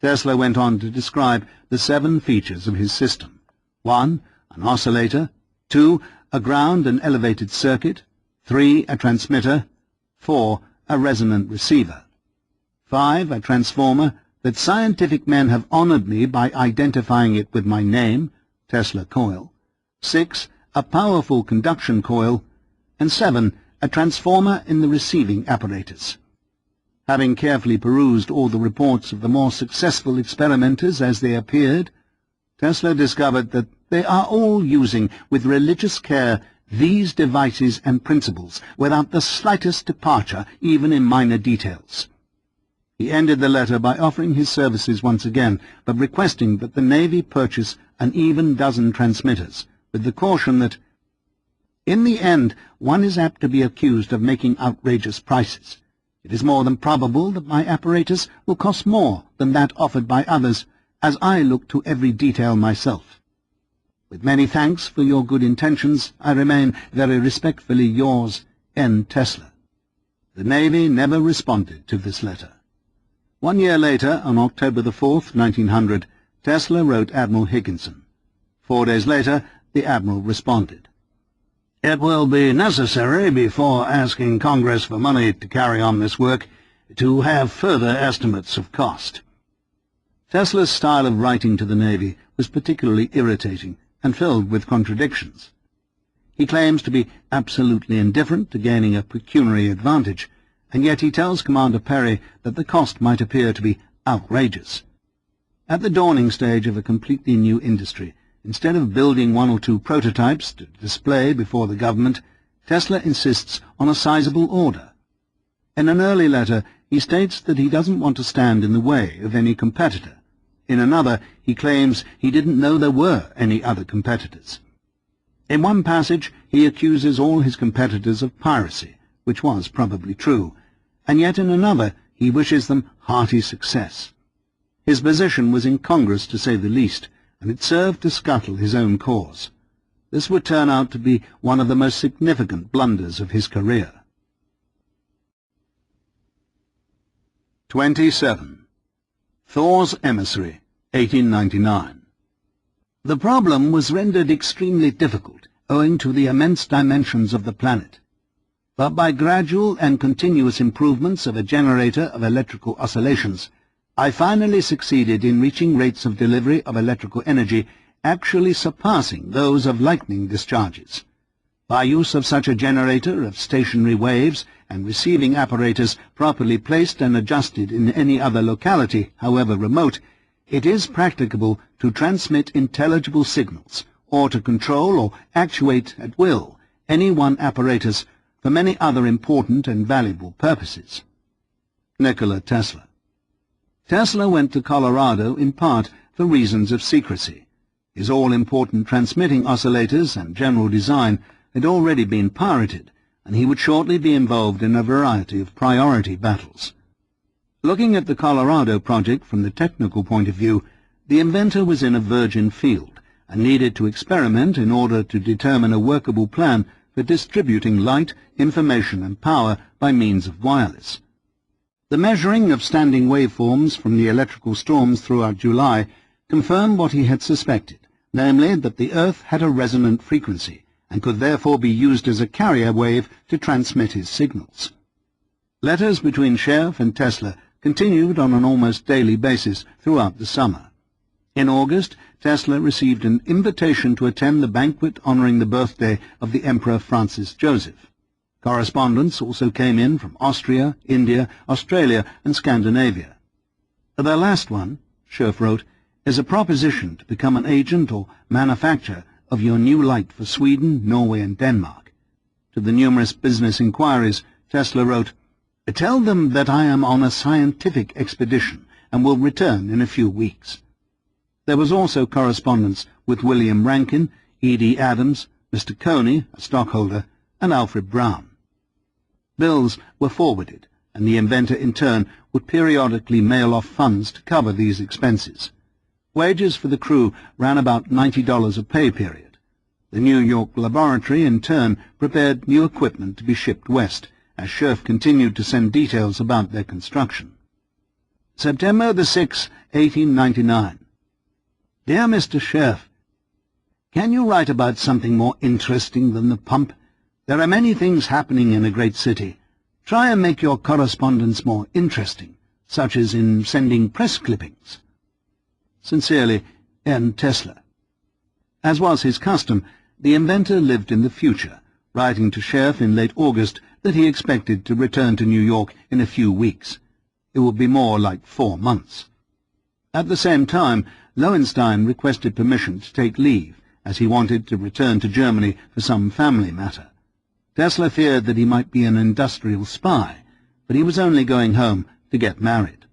Tesla went on to describe the 7 features of his system. 1. An oscillator. 2. A ground and elevated circuit. 3. A transmitter. 4. A resonant receiver. 5. A transformer that scientific men have honored me by identifying it with my name, Tesla coil. 6. A powerful conduction coil. And 7. A transformer in the receiving apparatus. Having carefully perused all the reports of the more successful experimenters as they appeared, Tesla discovered that they are all using with religious care these devices and principles without the slightest departure, even in minor details. He ended the letter by offering his services once again, but requesting that the Navy purchase an even dozen transmitters, with the caution that, "In the end, one is apt to be accused of making outrageous prices. It is more than probable that my apparatus will cost more than that offered by others, as I look to every detail myself. With many thanks for your good intentions, I remain very respectfully yours, N. Tesla." The Navy never responded to this letter. 1 year later, on October the 4th, 1900, Tesla wrote Admiral Higginson. 4 days later, the Admiral responded. "It will be necessary, before asking Congress for money to carry on this work, to have further estimates of cost." Tesla's style of writing to the Navy was particularly irritating and filled with contradictions. He claims to be absolutely indifferent to gaining a pecuniary advantage, and yet he tells Commander Perry that the cost might appear to be outrageous. At the dawning stage of a completely new industry, instead of building 1 or 2 prototypes to display before the government, Tesla insists on a sizable order. In an early letter, he states that he doesn't want to stand in the way of any competitor. In another, he claims he didn't know there were any other competitors. In one passage, he accuses all his competitors of piracy, which was probably true, and yet in another he wishes them hearty success. His position was incongruous, to say the least, and it served to scuttle his own cause. This would turn out to be one of the most significant blunders of his career. 27. Thor's Emissary, 1899. The problem was rendered extremely difficult owing to the immense dimensions of the planet. But by gradual and continuous improvements of a generator of electrical oscillations, I finally succeeded in reaching rates of delivery of electrical energy actually surpassing those of lightning discharges. By use of such a generator of stationary waves and receiving apparatus properly placed and adjusted in any other locality, however remote, it is practicable to transmit intelligible signals, or to control or actuate at will any one apparatus for many other important and valuable purposes. Nikola Tesla. Tesla went to Colorado in part for reasons of secrecy. His all-important transmitting oscillators and general design had already been pirated, and he would shortly be involved in a variety of priority battles. Looking at the Colorado project from the technical point of view, the inventor was in a virgin field and needed to experiment in order to determine a workable plan for distributing light, information, and power by means of wireless. The measuring of standing waveforms from the electrical storms throughout July confirmed what he had suspected, namely that the Earth had a resonant frequency and could therefore be used as a carrier wave to transmit his signals. Letters between Scherf and Tesla continued on an almost daily basis throughout the summer. In August, Tesla received an invitation to attend the banquet honoring the birthday of the Emperor Francis Joseph. Correspondence also came in from Austria, India, Australia, and Scandinavia. The last one, Scherf wrote, is a proposition to become an agent or manufacturer of your new light for Sweden, Norway, and Denmark. To the numerous business inquiries, Tesla wrote, "Tell them that I am on a scientific expedition and will return in a few weeks." There was also correspondence with William Rankin, E.D. Adams, Mr. Coney, a stockholder, and Alfred Brown. Bills were forwarded, and the inventor in turn would periodically mail off funds to cover these expenses. Wages for the crew ran about $90 a pay period. The New York laboratory in turn prepared new equipment to be shipped west, as Scherf continued to send details about their construction. September the 6th, 1899. Dear Mr. Scherf, can you write about something more interesting than the pump? There are many things happening in a great city. Try and make your correspondence more interesting, such as in sending press clippings. Sincerely, N. Tesla. As was his custom, the inventor lived in the future, writing to Scherf in late August that he expected to return to New York in a few weeks. It would be more like 4 months. At the same time, Lowenstein requested permission to take leave, as he wanted to return to Germany for some family matter. Tesla feared that he might be an industrial spy, but he was only going home to get married.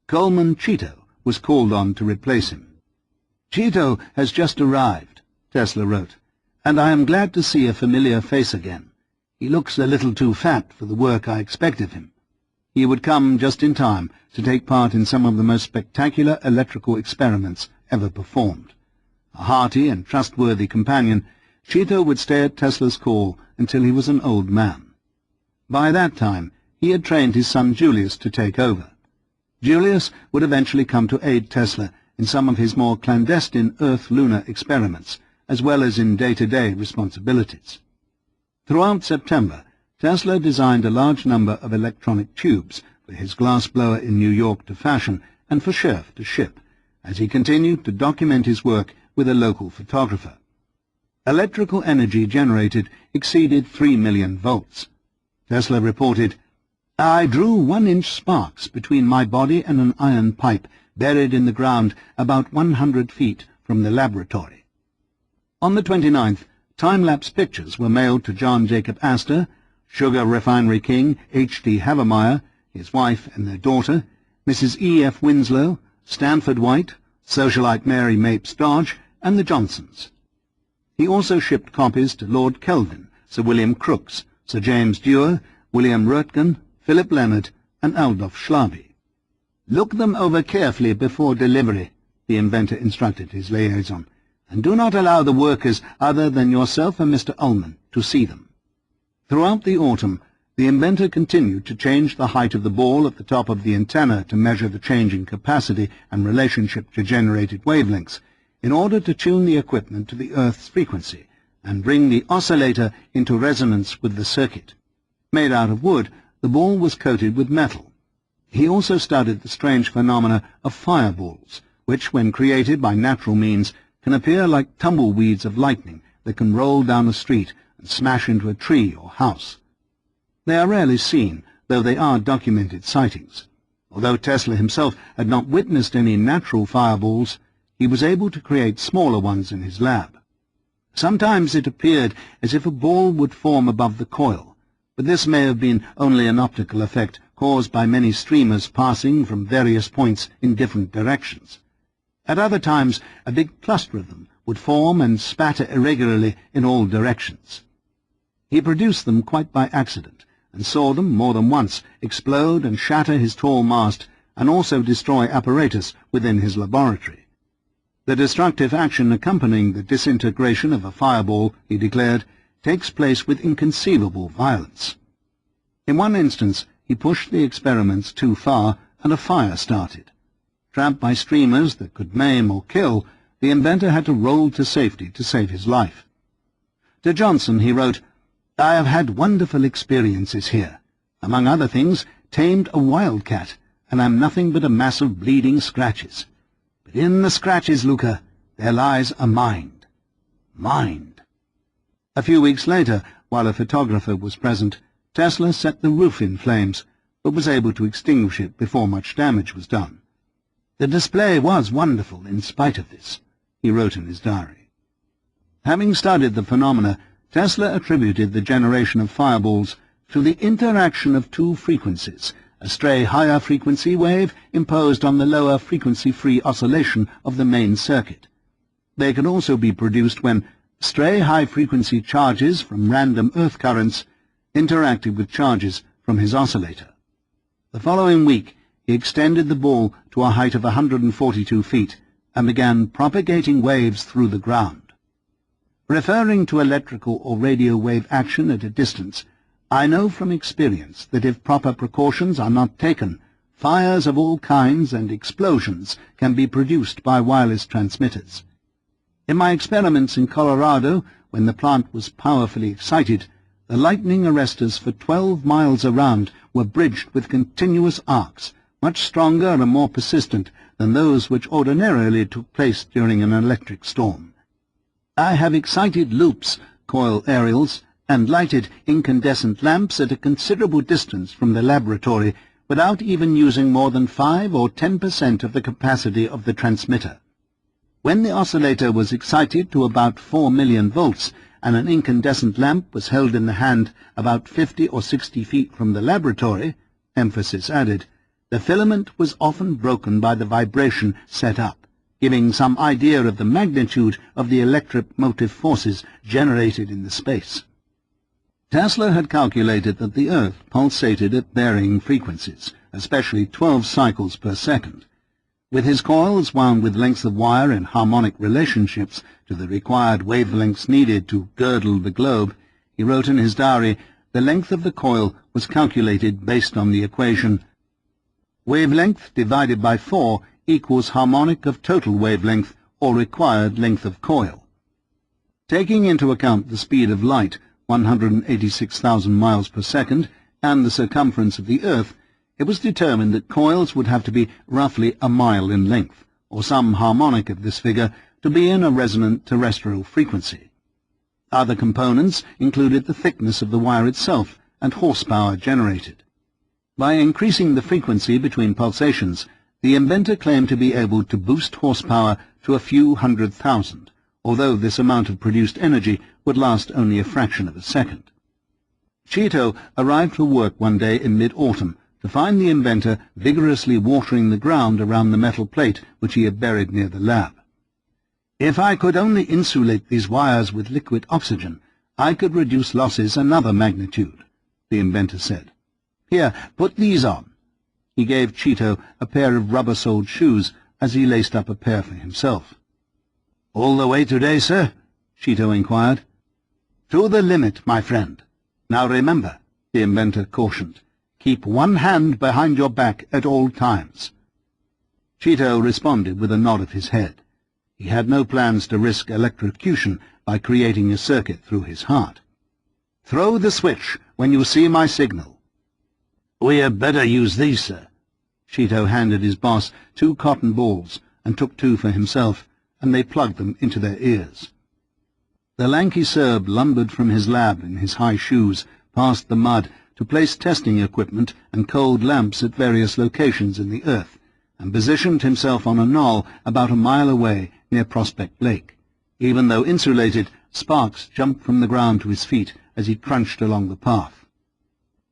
Coleman Cheeto was called on to replace him. "Cheeto has just arrived," Tesla wrote, "and I am glad to see a familiar face again. He looks a little too fat for the work I expect of him. He would come just in time to take part in some of the most spectacular electrical experiments ever performed. A hearty and trustworthy companion, Cheeto would stay at Tesla's call until he was an old man. By that time, he had trained his son Julius to take over. Julius would eventually come to aid Tesla in some of his more clandestine Earth-lunar experiments, as well as in day-to-day responsibilities. Throughout September, Tesla designed a large number of electronic tubes for his glassblower in New York to fashion and for Scherf to ship, as he continued to document his work with a local photographer. Electrical energy generated exceeded 3 million volts. Tesla reported, "I drew 1-inch sparks between my body and an iron pipe buried in the ground about 100 feet from the laboratory." On the 29th, time-lapse pictures were mailed to John Jacob Astor, Sugar Refinery King H.D. Havemeyer, his wife and their daughter, Mrs. E.F. Winslow, Stanford White, socialite Mary Mapes Dodge, and the Johnsons. He also shipped copies to Lord Kelvin, Sir William Crookes, Sir James Dewar, William Röntgen, Philip Leonard, and Adolf Schlaby. "Look them over carefully before delivery," the inventor instructed his liaison, "and do not allow the workers other than yourself and Mr. Ullman to see them." Throughout the autumn, the inventor continued to change the height of the ball at the top of the antenna to measure the changing capacity and relationship to generated wavelengths, in order to tune the equipment to the Earth's frequency and bring the oscillator into resonance with the circuit. Made out of wood, the ball was coated with metal. He also studied the strange phenomena of fireballs, which, when created by natural means, can appear like tumbleweeds of lightning that can roll down a street and smash into a tree or house. They are rarely seen, though they are documented sightings. Although Tesla himself had not witnessed any natural fireballs, he was able to create smaller ones in his lab. Sometimes it appeared as if a ball would form above the coil, but this may have been only an optical effect caused by many streamers passing from various points in different directions. At other times, a big cluster of them would form and spatter irregularly in all directions. He produced them quite by accident, and saw them more than once explode and shatter his tall mast, and also destroy apparatus within his laboratory. The destructive action accompanying the disintegration of a fireball, he declared, takes place with inconceivable violence. In one instance, he pushed the experiments too far, and a fire started. Trapped by streamers that could maim or kill, the inventor had to roll to safety to save his life. To Johnson he wrote, "I have had wonderful experiences here. Among other things, tamed a wildcat, and am nothing but a mass of bleeding scratches. But in the scratches, Luca, there lies a mind. Mind. A few weeks later, while a photographer was present, Tesla set the roof in flames, but was able to extinguish it before much damage was done. The display was wonderful in spite of this, he wrote in his diary. Having studied the phenomena, Tesla attributed the generation of fireballs to the interaction of two frequencies, a stray higher frequency wave imposed on the lower frequency-free oscillation of the main circuit. They could also be produced when stray high-frequency charges from random earth currents interacted with charges from his oscillator. The following week, he extended the ball to a height of 142 feet and began propagating waves through the ground. Referring to electrical or radio wave action at a distance, I know from experience that if proper precautions are not taken, fires of all kinds and explosions can be produced by wireless transmitters. In my experiments in Colorado, when the plant was powerfully excited, the lightning arresters for 12 miles around were bridged with continuous arcs, much stronger and more persistent than those which ordinarily took place during an electric storm. I have excited loops, coil aerials, and lighted incandescent lamps at a considerable distance from the laboratory without even using more than 5 or 10% of the capacity of the transmitter. When the oscillator was excited to about 4 million volts and an incandescent lamp was held in the hand about 50 or 60 feet from the laboratory, emphasis added, the filament was often broken by the vibration set up, giving some idea of the magnitude of the electromotive forces generated in the space. Tesla had calculated that the Earth pulsated at varying frequencies, especially 12 cycles per second. With his coils wound with lengths of wire in harmonic relationships to the required wavelengths needed to girdle the globe, he wrote in his diary, the length of the coil was calculated based on the equation wavelength divided by 4 equals harmonic of total wavelength or required length of coil. Taking into account the speed of light, 186,000 miles per second, and the circumference of the Earth, it was determined that coils would have to be roughly a mile in length, or some harmonic of this figure, to be in a resonant terrestrial frequency. Other components included the thickness of the wire itself and horsepower generated. By increasing the frequency between pulsations, the inventor claimed to be able to boost horsepower to a few 100,000, although this amount of produced energy would last only a fraction of a second. Cheeto arrived for work one day in mid-autumn to find the inventor vigorously watering the ground around the metal plate which he had buried near the lab. If I could only insulate these wires with liquid oxygen, I could reduce losses another magnitude, the inventor said. Here, put these on. He gave Cheeto a pair of rubber-soled shoes as he laced up a pair for himself. All the way today, sir? Cheeto inquired. To the limit, my friend. Now remember, the inventor cautioned, keep one hand behind your back at all times. Cheeto responded with a nod of his head. He had no plans to risk electrocution by creating a circuit through his heart. Throw the switch when you see my signal. We had better use these, sir. Cheeto handed his boss 2 cotton balls and took 2 for himself, and they plugged them into their ears. The lanky Serb lumbered from his lab in his high shoes, past the mud, to place testing equipment and cold lamps at various locations in the earth, and positioned himself on a knoll about a mile away near Prospect Lake. Even though insulated, sparks jumped from the ground to his feet as he crunched along the path.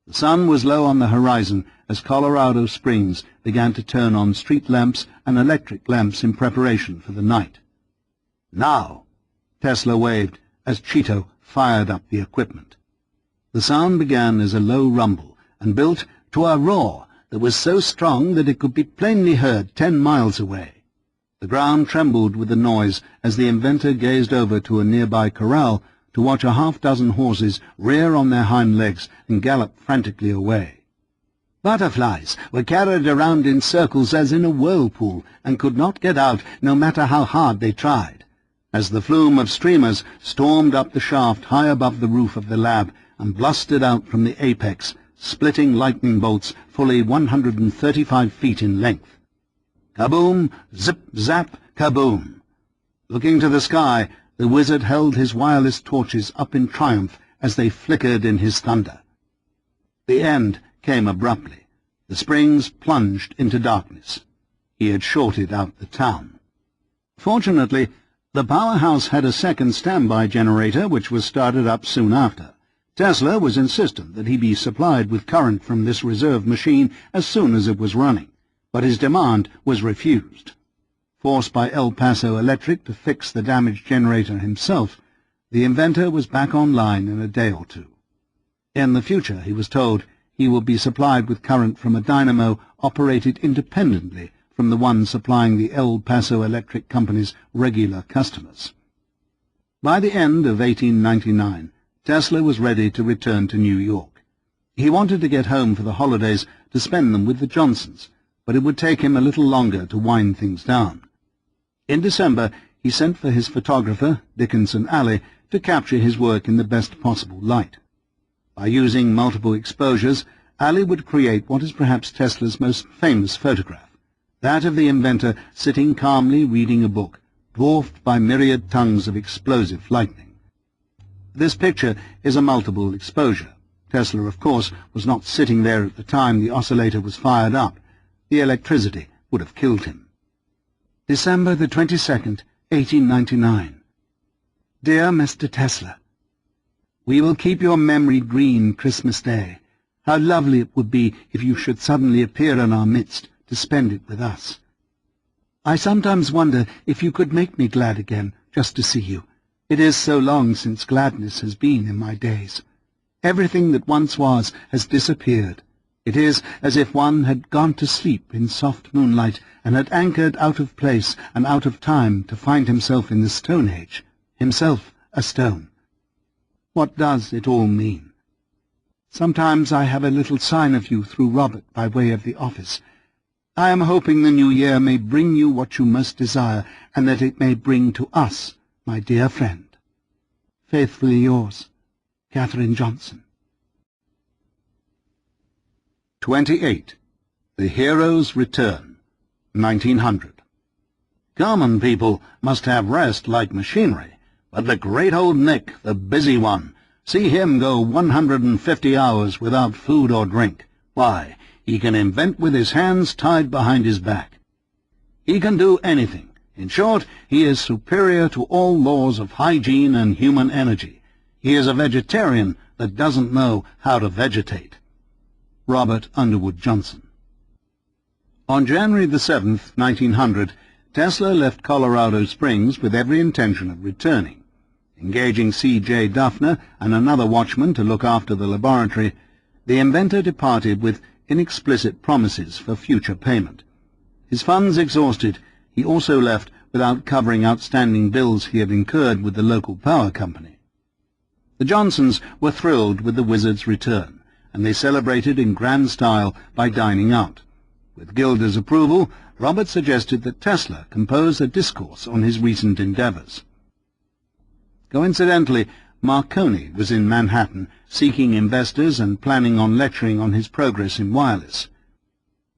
The sun was low on the horizon as Colorado Springs began to turn on street lamps and electric lamps in preparation for the night. Now, Tesla waved as Cheeto fired up the equipment. The sound began as a low rumble and built to a roar that was so strong that it could be plainly heard 10 miles away. The ground trembled with the noise as the inventor gazed over to a nearby corral to watch a half-dozen horses rear on their hind legs and gallop frantically away. Butterflies were carried around in circles as in a whirlpool and could not get out no matter how hard they tried. As the flume of streamers stormed up the shaft high above the roof of the lab and blustered out from the apex, splitting lightning bolts fully 135 feet in length. Kaboom, zip, zap, kaboom. Looking to the sky, the wizard held his wireless torches up in triumph as they flickered in his thunder. The end came abruptly. The springs plunged into darkness. He had shorted out the town. Fortunately, the powerhouse had a second standby generator which was started up soon after. Tesla was insistent that he be supplied with current from this reserve machine as soon as it was running, but his demand was refused. Forced by El Paso Electric to fix the damaged generator himself, the inventor was back online in a day or two. In the future, he was told, he would be supplied with current from a dynamo operated independently from the one supplying the El Paso Electric Company's regular customers. By the end of 1899, Tesla was ready to return to New York. He wanted to get home for the holidays to spend them with the Johnsons, but it would take him a little longer to wind things down. In December, he sent for his photographer, Dickinson Alley, to capture his work in the best possible light. By using multiple exposures, Alley would create what is perhaps Tesla's most famous photograph, that of the inventor sitting calmly reading a book, dwarfed by myriad tongues of explosive lightning. This picture is a multiple exposure. Tesla, of course, was not sitting there at the time the oscillator was fired up. The electricity would have killed him. December the 22nd, 1899. Dear Mr. Tesla, we will keep your memory green Christmas Day. How lovely it would be if you should suddenly appear in our midst to spend it with us. I sometimes wonder if you could make me glad again just to see you. It is so long since gladness has been in my days. Everything that once was has disappeared. It is as if one had gone to sleep in soft moonlight and had anchored out of place and out of time to find himself in the Stone Age, himself a stone. What does it all mean? Sometimes I have a little sign of you through Robert by way of the office. I am hoping the new year may bring you what you most desire, and that it may bring to us, my dear friend. Faithfully yours, Katherine Johnson. 28. The Hero's Return, 1900. Common people must have rest like machinery, but the great old Nick, the busy one, see him go 150 hours without food or drink. Why, he can invent with his hands tied behind his back. He can do anything. In short, he is superior to all laws of hygiene and human energy. He is a vegetarian that doesn't know how to vegetate. Robert Underwood Johnson. On January the 7th, 1900, Tesla left Colorado Springs with every intention of returning. Engaging C.J. Duffner and another watchman to look after the laboratory, the inventor departed with inexplicit promises for future payment. His funds exhausted, he also left without covering outstanding bills he had incurred with the local power company. The Johnsons were thrilled with the wizard's return, and they celebrated in grand style by dining out. With Gilda's approval, Robert suggested that Tesla compose a discourse on his recent endeavors. Coincidentally, Marconi was in Manhattan seeking investors and planning on lecturing on his progress in wireless.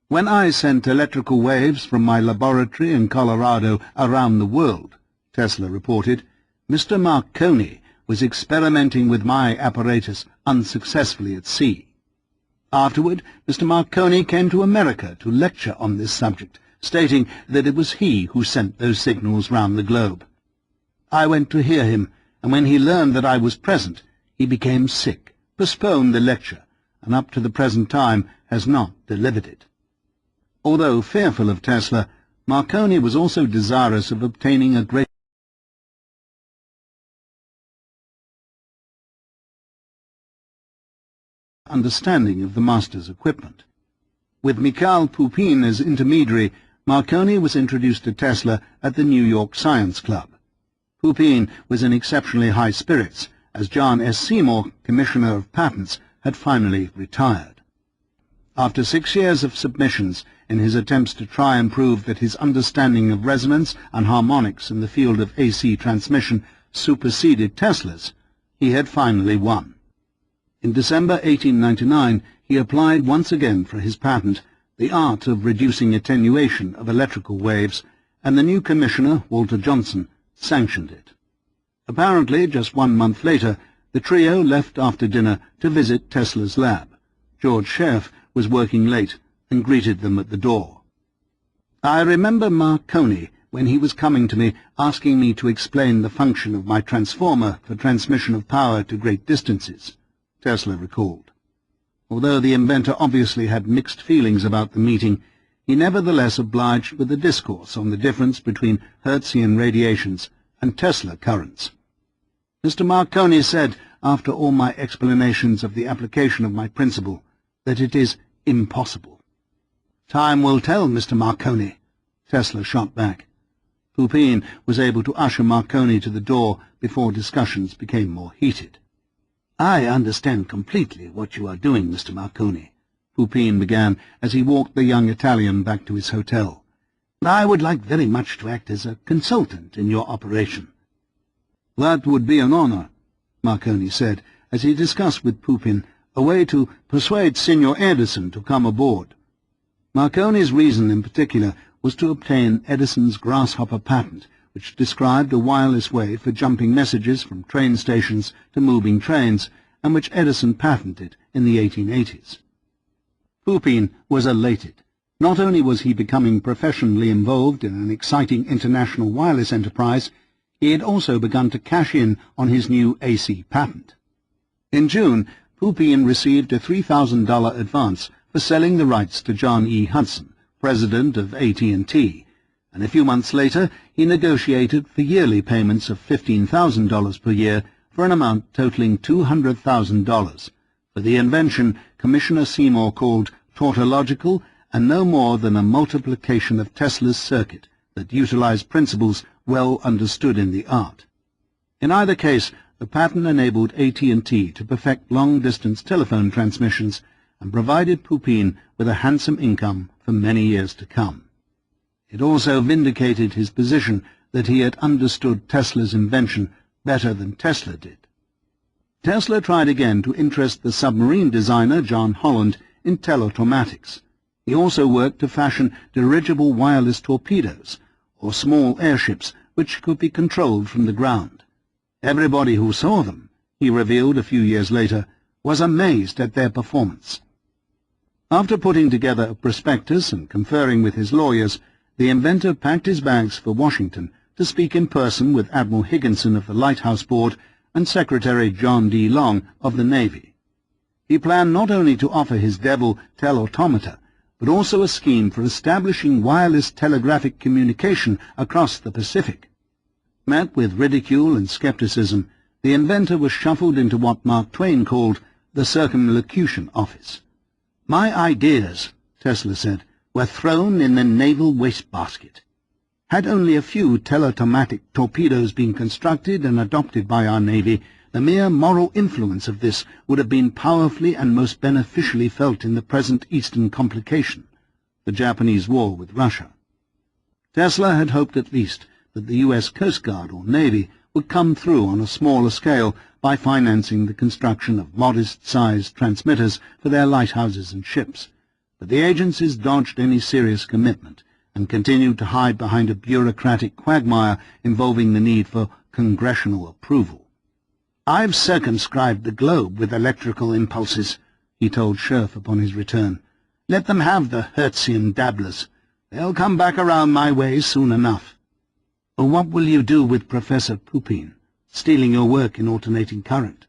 When I sent electrical waves from my laboratory in Colorado around the world, Tesla reported, Mr. Marconi was experimenting with my apparatus unsuccessfully at sea. Afterward, Mr. Marconi came to America to lecture on this subject, stating that it was he who sent those signals round the globe. I went to hear him, and when he learned that I was present, he became sick, postponed the lecture, and up to the present time has not delivered it. Although fearful of Tesla, Marconi was also desirous of obtaining a great understanding of the master's equipment. With Mikhail Pupin as intermediary, Marconi was introduced to Tesla at the New York Science Club. Pupin was in exceptionally high spirits, as John S. Seymour, Commissioner of Patents, had finally retired. After 6 years of submissions in his attempts to try and prove that his understanding of resonance and harmonics in the field of AC transmission superseded Tesla's, he had finally won. In December 1899, he applied once again for his patent, the art of reducing attenuation of electrical waves, and the new commissioner, Walter Johnson, sanctioned it. Apparently, just 1 month later, the trio left after dinner to visit Tesla's lab. George Scherf was working late and greeted them at the door. I remember Marconi when he was coming to me asking me to explain the function of my transformer for transmission of power to great distances, Tesla recalled. Although the inventor obviously had mixed feelings about the meeting, he nevertheless obliged with a discourse on the difference between Hertzian radiations and Tesla currents. Mr. Marconi said, after all my explanations of the application of my principle, that it is impossible. Time will tell, Mr. Marconi, Tesla shot back. Pupin was able to usher Marconi to the door before discussions became more heated. I understand completely what you are doing, Mr. Marconi, Pupin began as he walked the young Italian back to his hotel. I would like very much to act as a consultant in your operation. That would be an honor, Marconi said, as he discussed with Pupin a way to persuade Signor Edison to come aboard. Marconi's reason in particular was to obtain Edison's grasshopper patent, which described a wireless way for jumping messages from train stations to moving trains, and which Edison patented in the 1880s. Pupin was elated. Not only was he becoming professionally involved in an exciting international wireless enterprise, he had also begun to cash in on his new AC patent. In June, Pupin received a $3,000 advance for selling the rights to John E. Hudson, president of AT&T, and a few months later he negotiated for yearly payments of $15,000 per year for an amount totaling $200,000 for the invention Commissioner Seymour called tautological and no more than a multiplication of Tesla's circuit that utilized principles well understood in the art. In either case, the patent enabled AT&T to perfect long-distance telephone transmissions and provided Pupin with a handsome income for many years to come. It also vindicated his position that he had understood Tesla's invention better than Tesla did. Tesla tried again to interest the submarine designer John Holland in teleautomatics. He also worked to fashion dirigible wireless torpedoes, or small airships which could be controlled from the ground. Everybody who saw them, he revealed a few years later, was amazed at their performance. After putting together a prospectus and conferring with his lawyers, the inventor packed his bags for Washington to speak in person with Admiral Higginson of the Lighthouse Board and Secretary John D. Long of the Navy. He planned not only to offer his devil telautomata, but also a scheme for establishing wireless telegraphic communication across the Pacific. Met with ridicule and skepticism, the inventor was shuffled into what Mark Twain called the circumlocution office. My ideas, Tesla said, were thrown in the naval wastebasket. Had only a few telautomatic torpedoes been constructed and adopted by our Navy, the mere moral influence of this would have been powerfully and most beneficially felt in the present Eastern complication, the Japanese war with Russia. Tesla had hoped at least that the U.S. Coast Guard or Navy would come through on a smaller scale by financing the construction of modest-sized transmitters for their lighthouses and ships, but the agencies dodged any serious commitment and continued to hide behind a bureaucratic quagmire involving the need for congressional approval. I've circumscribed the globe with electrical impulses, he told Scherf upon his return. Let them have the Hertzian dabblers. They'll come back around my way soon enough. What will you do with Professor Pupin, stealing your work in alternating current?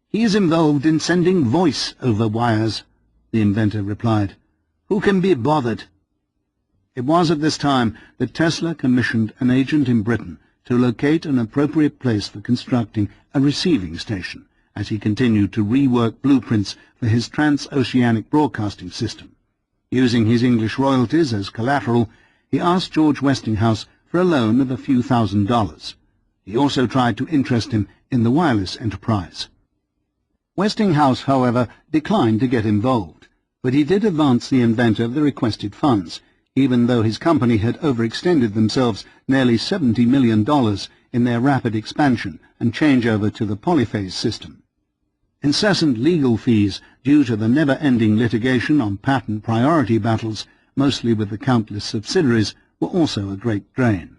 He is involved in sending voice over wires, the inventor replied. Who can be bothered? It was at this time that Tesla commissioned an agent in Britain to locate an appropriate place for constructing a receiving station, as he continued to rework blueprints for his transoceanic broadcasting system. Using his English royalties as collateral, he asked George Westinghouse for a loan of a few $1,000s. He also tried to interest him in the wireless enterprise. Westinghouse, however, declined to get involved, but he did advance the inventor the requested funds, even though his company had overextended themselves nearly $70 million in their rapid expansion and changeover to the polyphase system. Incessant legal fees due to the never-ending litigation on patent priority battles, mostly with the countless subsidiaries, were also a great drain.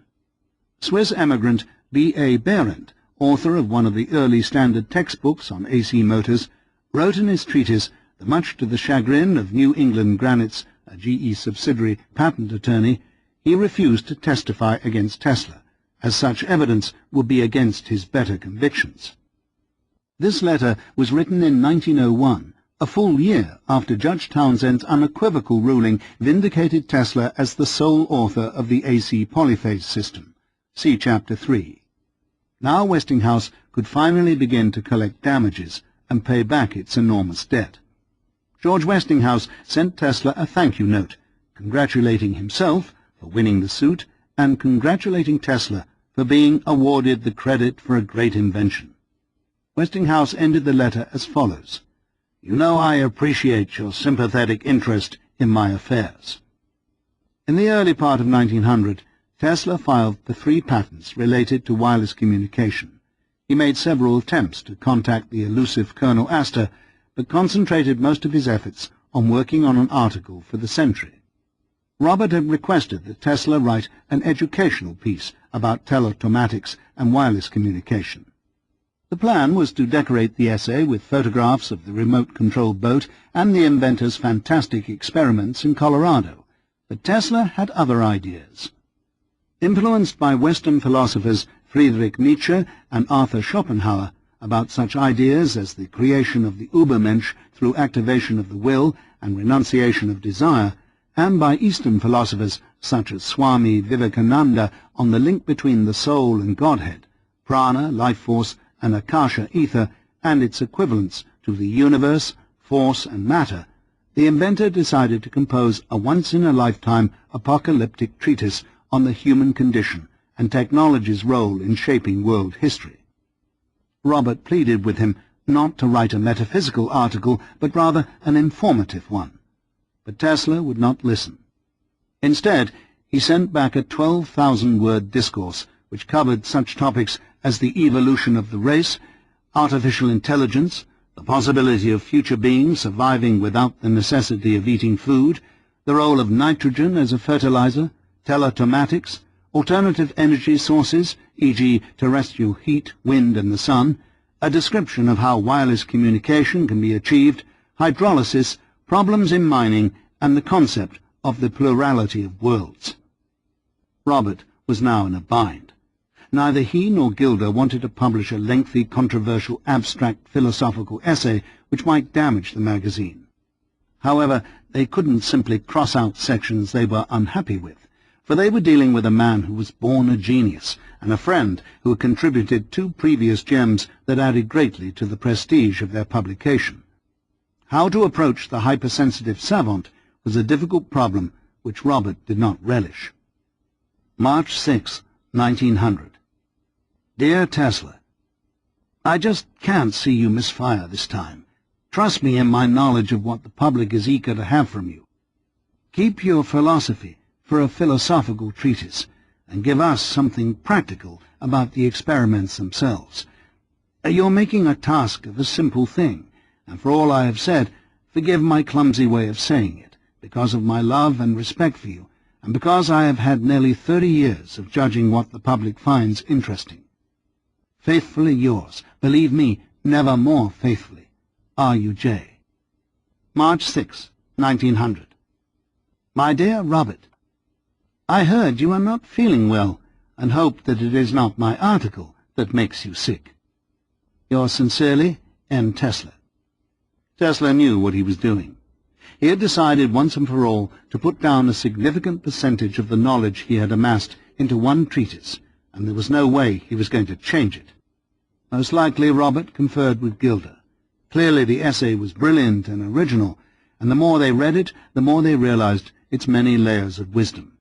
Swiss emigrant B.A. Behrendt, author of one of the early standard textbooks on AC motors, wrote in his treatise that much to the chagrin of New England Granite's, a GE subsidiary, patent attorney, he refused to testify against Tesla, as such evidence would be against his better convictions. This letter was written in 1901, a full year after Judge Townsend's unequivocal ruling vindicated Tesla as the sole author of the AC polyphase system. See Chapter 3. Now Westinghouse could finally begin to collect damages and pay back its enormous debt. George Westinghouse sent Tesla a thank-you note, congratulating himself for winning the suit and congratulating Tesla for being awarded the credit for a great invention. Westinghouse ended the letter as follows: "You know I appreciate your sympathetic interest in my affairs." In the early part of 1900, Tesla filed the 3 patents related to wireless communication. He made several attempts to contact the elusive Colonel Astor, but concentrated most of his efforts on working on an article for the Century. Robert had requested that Tesla write an educational piece about teleautomatics and wireless communication. The plan was to decorate the essay with photographs of the remote-controlled boat and the inventor's fantastic experiments in Colorado, but Tesla had other ideas. Influenced by Western philosophers Friedrich Nietzsche and Arthur Schopenhauer about such ideas as the creation of the Übermensch through activation of the will and renunciation of desire, and by Eastern philosophers such as Swami Vivekananda on the link between the soul and Godhead, prana, life force, and akasha ether, and its equivalents to the universe, force, and matter, the inventor decided to compose a once-in-a-lifetime apocalyptic treatise on the human condition and technology's role in shaping world history. Robert pleaded with him not to write a metaphysical article, but rather an informative one. But Tesla would not listen. Instead, he sent back a 12,000-word discourse which covered such topics as the evolution of the race, artificial intelligence, the possibility of future beings surviving without the necessity of eating food, the role of nitrogen as a fertilizer, teleautomatics, alternative energy sources, e.g. terrestrial heat, wind, and the sun, a description of how wireless communication can be achieved, hydrolysis, problems in mining, and the concept of the plurality of worlds. Robert was now in a bind. Neither he nor Gilder wanted to publish a lengthy, controversial, abstract philosophical essay which might damage the magazine. However, they couldn't simply cross out sections they were unhappy with, for they were dealing with a man who was born a genius and a friend who had contributed 2 previous gems that added greatly to the prestige of their publication. How to approach the hypersensitive savant was a difficult problem which Robert did not relish. March 6, 1900. Dear Tesla, I just can't see you misfire this time. Trust me in my knowledge of what the public is eager to have from you. Keep your philosophy for a philosophical treatise, and give us something practical about the experiments themselves. You're making a task of a simple thing, and for all I have said, forgive my clumsy way of saying it, because of my love and respect for you, and because I have had nearly 30 years of judging what the public finds interesting. Faithfully yours, believe me, never more faithfully, R.U.J. March 6, 1900. My dear Robert, I heard you are not feeling well, and hope that it is not my article that makes you sick. Yours sincerely, N. Tesla. Tesla knew what he was doing. He had decided once and for all to put down a significant percentage of the knowledge he had amassed into one treatise, and there was no way he was going to change it. Most likely Robert conferred with Gilder. Clearly the essay was brilliant and original, and the more they read it, the more they realized its many layers of wisdom.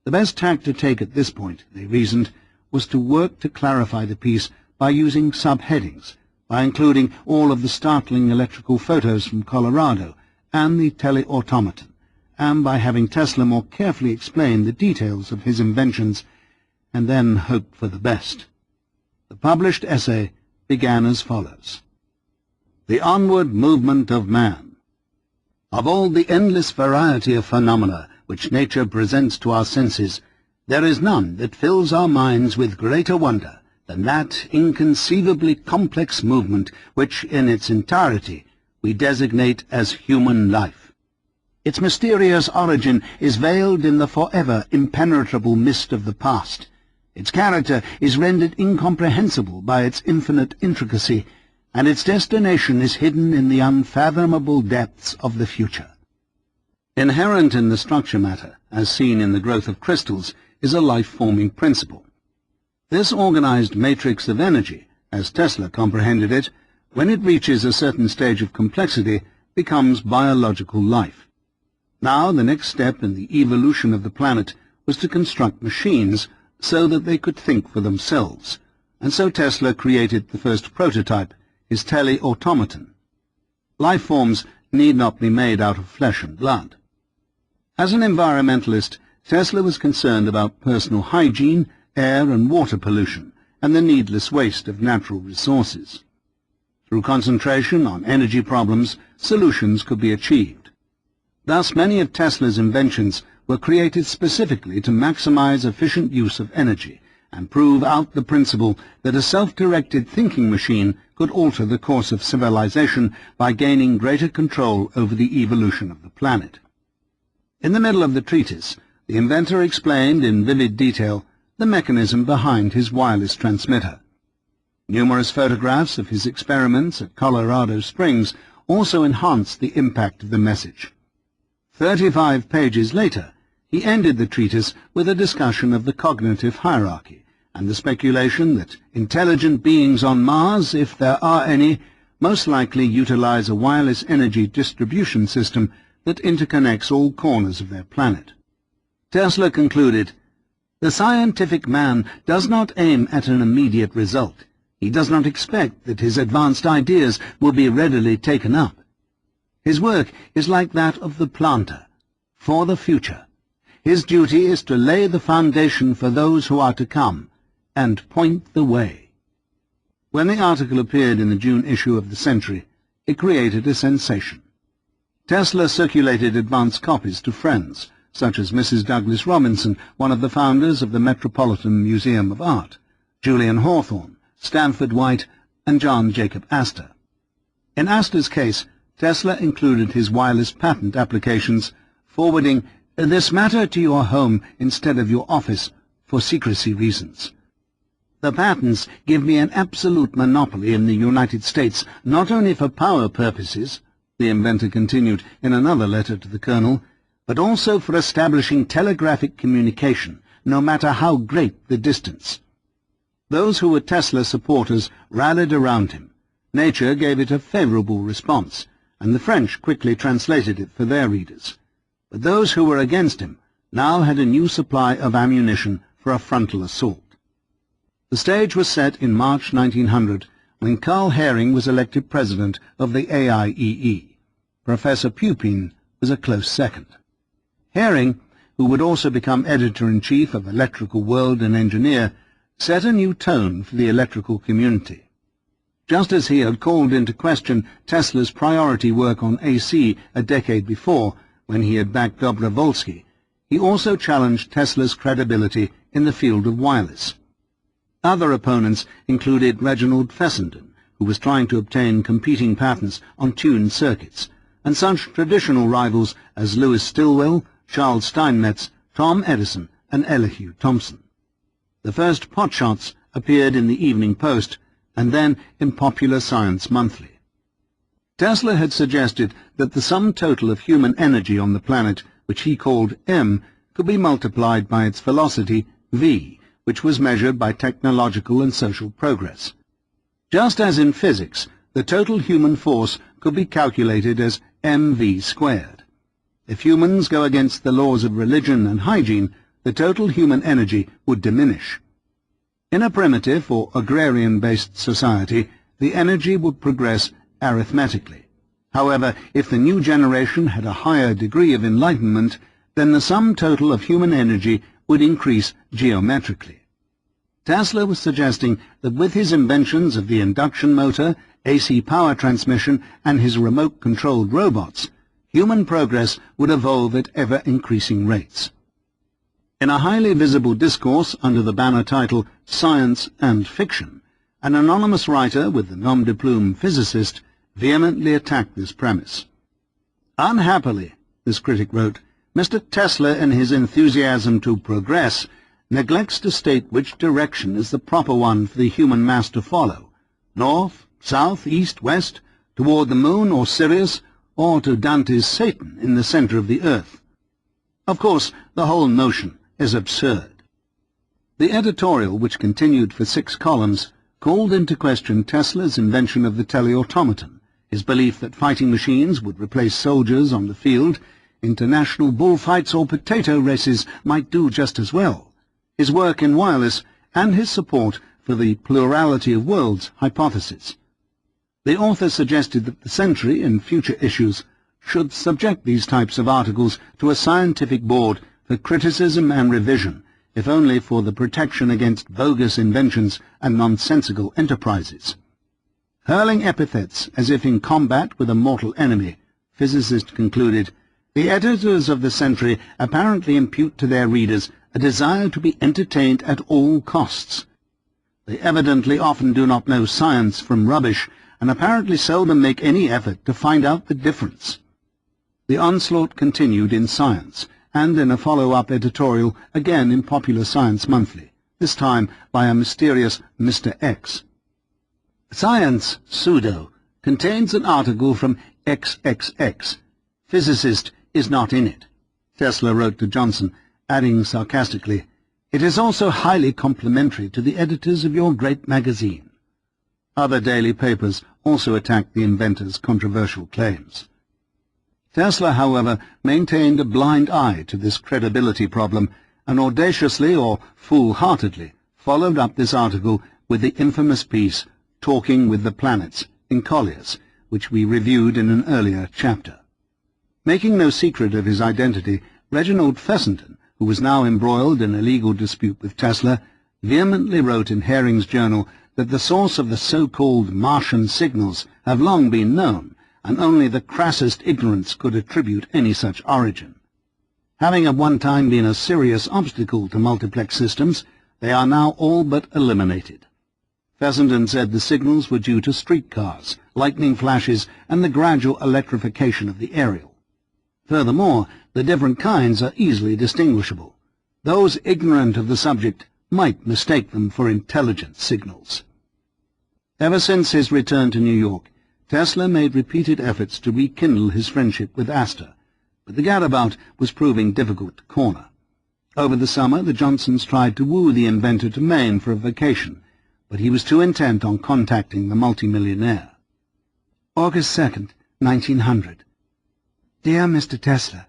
The best tack to take at this point, they reasoned, was to work to clarify the piece by using subheadings, by including all of the startling electrical photos from Colorado and the teleautomaton, and by having Tesla more carefully explain the details of his inventions, and then hope for the best. The published essay began as follows. The onward movement of man. Of all the endless variety of phenomena which nature presents to our senses, there is none that fills our minds with greater wonder than that inconceivably complex movement which, in its entirety, we designate as human life. Its mysterious origin is veiled in the forever impenetrable mist of the past. Its character is rendered incomprehensible by its infinite intricacy, and its destination is hidden in the unfathomable depths of the future. Inherent in the structure matter, as seen in the growth of crystals, is a life-forming principle. This organized matrix of energy, as Tesla comprehended it, when it reaches a certain stage of complexity, becomes biological life. Now the next step in the evolution of the planet was to construct machines so that they could think for themselves, and so Tesla created the first prototype, his tele-automaton. Life forms need not be made out of flesh and blood. As an environmentalist, Tesla was concerned about personal hygiene, air and water pollution, and the needless waste of natural resources. Through concentration on energy problems, solutions could be achieved. Thus, many of Tesla's inventions were created specifically to maximize efficient use of energy and prove out the principle that a self-directed thinking machine could alter the course of civilization by gaining greater control over the evolution of the planet. In the middle of the treatise, the inventor explained in vivid detail the mechanism behind his wireless transmitter. Numerous photographs of his experiments at Colorado Springs also enhanced the impact of the message. 35 pages later, he ended the treatise with a discussion of the cognitive hierarchy and the speculation that intelligent beings on Mars, if there are any, most likely utilize a wireless energy distribution system that interconnects all corners of their planet. Tesla concluded, "The scientific man does not aim at an immediate result. He does not expect that his advanced ideas will be readily taken up. His work is like that of the planter, for the future. His duty is to lay the foundation for those who are to come, and point the way." When the article appeared in the June issue of the Century, it created a sensation. Tesla circulated advance copies to friends, such as Mrs. Douglas Robinson, one of the founders of the Metropolitan Museum of Art, Julian Hawthorne, Stanford White, and John Jacob Astor. In Astor's case, Tesla included his wireless patent applications, forwarding this matter to your home instead of your office for secrecy reasons. "The patents give me an absolute monopoly in the United States, not only for power purposes," the inventor continued in another letter to the Colonel, "but also for establishing telegraphic communication, no matter how great the distance." Those who were Tesla supporters rallied around him. Nature gave it a favorable response, and the French quickly translated it for their readers. But those who were against him now had a new supply of ammunition for a frontal assault. The stage was set in March 1900, when Carl Herring was elected president of the AIEE. Professor Pupin was a close second. Herring, who would also become editor-in-chief of Electrical World and Engineer, set a new tone for the electrical community. Just as he had called into question Tesla's priority work on AC a decade before, when he had backed Dobrovolsky, he also challenged Tesla's credibility in the field of wireless. Other opponents included Reginald Fessenden, who was trying to obtain competing patents on tuned circuits, and such traditional rivals as Louis Stilwell, Charles Steinmetz, Tom Edison, and Elihu Thomson. The first potshots appeared in the Evening Post, and then in Popular Science Monthly. Tesla had suggested that the sum total of human energy on the planet, which he called M, could be multiplied by its velocity, v, which was measured by technological and social progress. Just as in physics, the total human force could be calculated as mv squared. If humans go against the laws of religion and hygiene, the total human energy would diminish. In a primitive or agrarian-based society, the energy would progress arithmetically. However, if the new generation had a higher degree of enlightenment, then the sum total of human energy would increase geometrically. Tesla was suggesting that with his inventions of the induction motor, AC power transmission, and his remote-controlled robots, human progress would evolve at ever-increasing rates. In a highly visible discourse under the banner title Science and Fiction, an anonymous writer with the nom de plume physicist vehemently attacked this premise. Unhappily, this critic wrote, Mr. Tesla, in his enthusiasm to progress, neglects to state which direction is the proper one for the human mass to follow, north, south, east, west, toward the moon or Sirius, or to Dante's Satan in the center of the earth. Of course, the whole notion is absurd. The editorial, which continued for 6 columns, called into question Tesla's invention of the teleautomaton, his belief that fighting machines would replace soldiers on the field, international bullfights or potato races might do just as well, his work in wireless, and his support for the plurality of worlds hypothesis. The author suggested that the Century, in future issues, should subject these types of articles to a scientific board for criticism and revision, if only for the protection against bogus inventions and nonsensical enterprises. Hurling epithets as if in combat with a mortal enemy, physicist concluded, the editors of the Century apparently impute to their readers a desire to be entertained at all costs. They evidently often do not know science from rubbish, and apparently seldom make any effort to find out the difference. The onslaught continued in Science, and in a follow-up editorial again in Popular Science Monthly, this time by a mysterious Mr. X. Science, pseudo, contains an article from XXX. Physicist is not in it, Tesla wrote to Johnson, adding sarcastically, it is also highly complimentary to the editors of your great magazine. Other daily papers also attacked the inventor's controversial claims. Tesla, however, maintained a blind eye to this credibility problem, and audaciously or foolhardily followed up this article with the infamous piece Talking with the Planets in Collier's, which we reviewed in an earlier chapter. Making no secret of his identity, Reginald Fessenden, who was now embroiled in a legal dispute with Tesla, vehemently wrote in Haring's journal that the source of the so-called Martian signals have long been known, and only the crassest ignorance could attribute any such origin. Having at one time been a serious obstacle to multiplex systems, they are now all but eliminated. Fessenden said the signals were due to streetcars, lightning flashes, and the gradual electrification of the aerial. Furthermore, the different kinds are easily distinguishable. Those ignorant of the subject might mistake them for intelligent signals. Ever since his return to New York, Tesla made repeated efforts to rekindle his friendship with Astor, but the gadabout was proving difficult to corner. Over the summer, the Johnsons tried to woo the inventor to Maine for a vacation, but he was too intent on contacting the multimillionaire. August 2nd, 1900. Dear Mr. Tesla,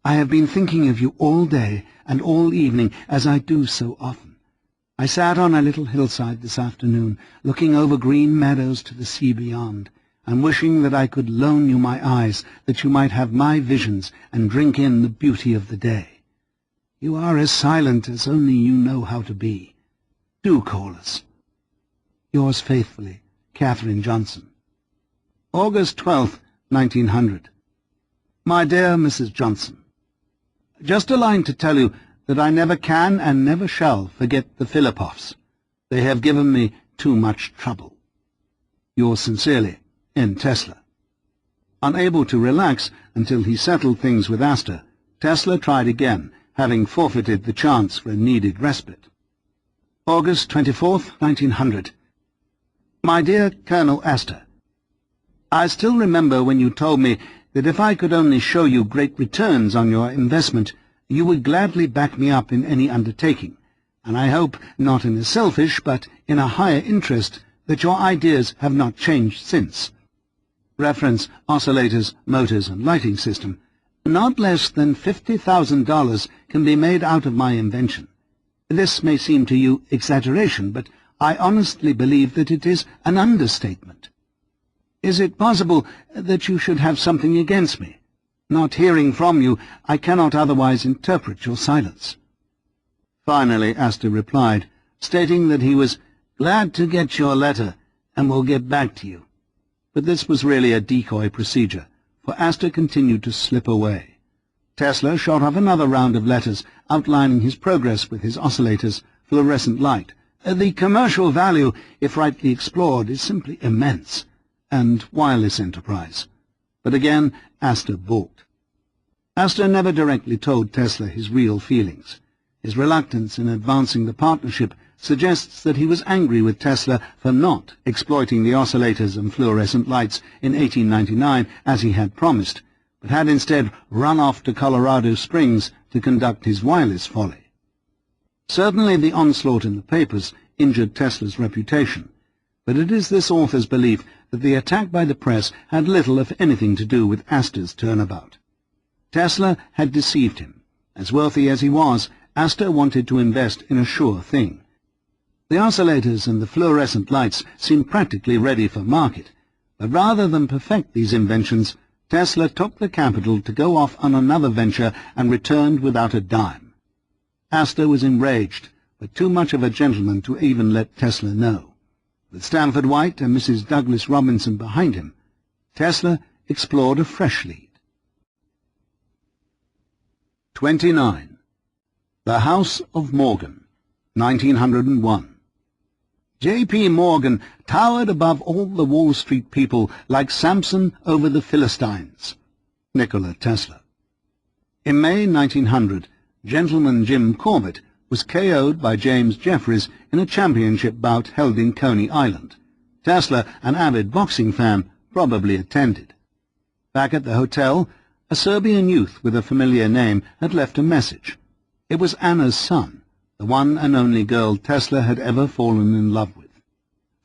I have been thinking of you all day and all evening, as I do so often. I sat on a little hillside this afternoon, looking over green meadows to the sea beyond, and wishing that I could loan you my eyes, that you might have my visions and drink in the beauty of the day. You are as silent as only you know how to be. Do call us. Yours faithfully, Katherine Johnson. August 12th, 1900. My dear Mrs. Johnson, just a line to tell you that I never can and never shall forget the Filipoffs. They have given me too much trouble. Yours sincerely, N. Tesla. Unable to relax until he settled things with Astor, Tesla tried again, having forfeited the chance for a needed respite. August 24th, 1900. My dear Colonel Astor, I still remember when you told me that if I could only show you great returns on your investment, you would gladly back me up in any undertaking, and I hope, not in a selfish but in a higher interest, that your ideas have not changed since. Reference oscillators, motors, and lighting system. Not less than $50,000 can be made out of my invention. This may seem to you exaggeration, but I honestly believe that it is an understatement. Is it possible that you should have something against me? Not hearing from you, I cannot otherwise interpret your silence. Finally, Astor replied, stating that he was glad to get your letter and will get back to you. But this was really a decoy procedure, for Astor continued to slip away. Tesla shot off another round of letters outlining his progress with his oscillator's fluorescent light. The commercial value, if rightly explored, is simply immense, and wireless enterprise. But again, Astor balked. Astor never directly told Tesla his real feelings. His reluctance in advancing the partnership suggests that he was angry with Tesla for not exploiting the oscillators and fluorescent lights in 1899 as he had promised, but had instead run off to Colorado Springs to conduct his wireless folly. Certainly the onslaught in the papers injured Tesla's reputation, but it is this author's belief that the attack by the press had little, if anything, to do with Astor's turnabout. Tesla had deceived him. As wealthy as he was, Astor wanted to invest in a sure thing. The oscillators and the fluorescent lights seemed practically ready for market, but rather than perfect these inventions, Tesla took the capital to go off on another venture and returned without a dime. Astor was enraged, but too much of a gentleman to even let Tesla know. With Stanford White and Mrs. Douglas Robinson behind him, Tesla explored a fresh lead. 29. The House of Morgan, 1901. J.P. Morgan towered above all the Wall Street people like Samson over the Philistines. Nikola Tesla. In May 1900, Gentleman Jim Corbett was KO'd by James Jeffries in a championship bout held in Coney Island. Tesla, an avid boxing fan, probably attended. Back at the hotel, a Serbian youth with a familiar name had left a message. It was Anna's son, the one and only girl Tesla had ever fallen in love with.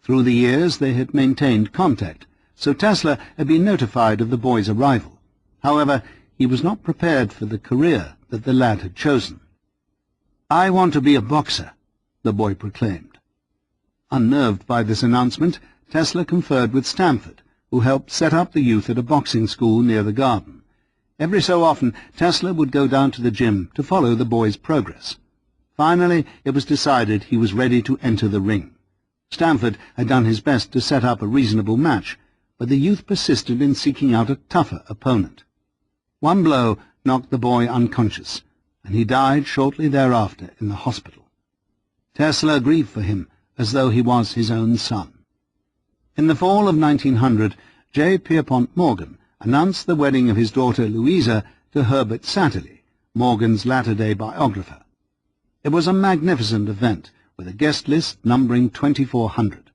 Through the years they had maintained contact, so Tesla had been notified of the boy's arrival. However, he was not prepared for the career that the lad had chosen. "I want to be a boxer," the boy proclaimed. Unnerved by this announcement, Tesla conferred with Stanford, who helped set up the youth at a boxing school near the garden. Every so often, Tesla would go down to the gym to follow the boy's progress. Finally, it was decided he was ready to enter the ring. Stanford had done his best to set up a reasonable match, but the youth persisted in seeking out a tougher opponent. One blow knocked the boy unconscious, and he died shortly thereafter in the hospital. Tesla grieved for him as though he was his own son. In the fall of 1900, J. Pierpont Morgan announced the wedding of his daughter Louisa to Herbert Satterley, Morgan's latter-day biographer. It was a magnificent event, with a guest list numbering 2,400.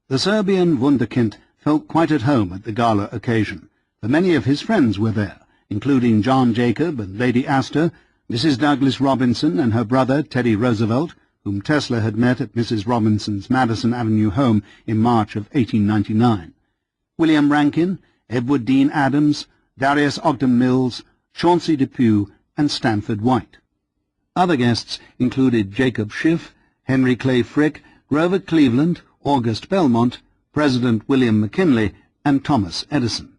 The Serbian wunderkind felt quite at home at the gala occasion, for many of his friends were there, including John Jacob and Lady Astor, Mrs. Douglas Robinson and her brother Teddy Roosevelt, whom Tesla had met at Mrs. Robinson's Madison Avenue home in March of 1899, William Rankin, Edward Dean Adams, Darius Ogden Mills, Chauncey Depew, and Stanford White. Other guests included Jacob Schiff, Henry Clay Frick, Grover Cleveland, August Belmont, President William McKinley, and Thomas Edison.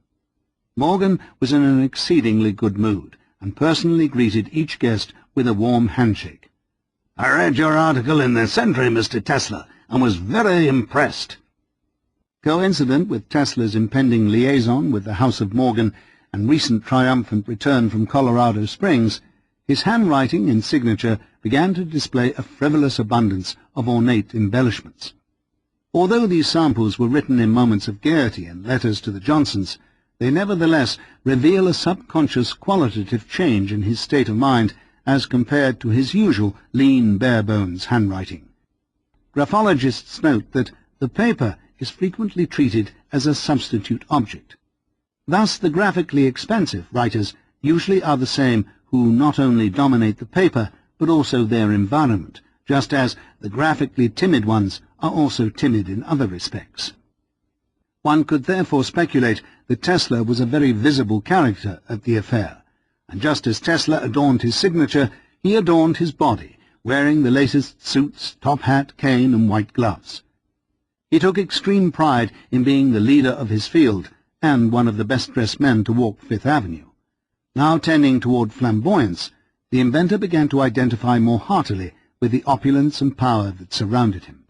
Morgan was in an exceedingly good mood, and personally greeted each guest with a warm handshake. "I read your article in the Century, Mr. Tesla, and was very impressed." Coincident with Tesla's impending liaison with the House of Morgan and recent triumphant return from Colorado Springs, his handwriting and signature began to display a frivolous abundance of ornate embellishments. Although these samples were written in moments of gaiety and letters to the Johnsons, they nevertheless reveal a subconscious qualitative change in his state of mind as compared to his usual lean, bare-bones handwriting. Graphologists note that the paper is frequently treated as a substitute object. Thus the graphically expensive writers usually are the same who not only dominate the paper but also their environment, just as the graphically timid ones are also timid in other respects. One could therefore speculate that Tesla was a very visible character at the affair, and just as Tesla adorned his signature, he adorned his body, wearing the latest suits, top hat, cane, and white gloves. He took extreme pride in being the leader of his field and one of the best-dressed men to walk Fifth Avenue. Now tending toward flamboyance, the inventor began to identify more heartily with the opulence and power that surrounded him.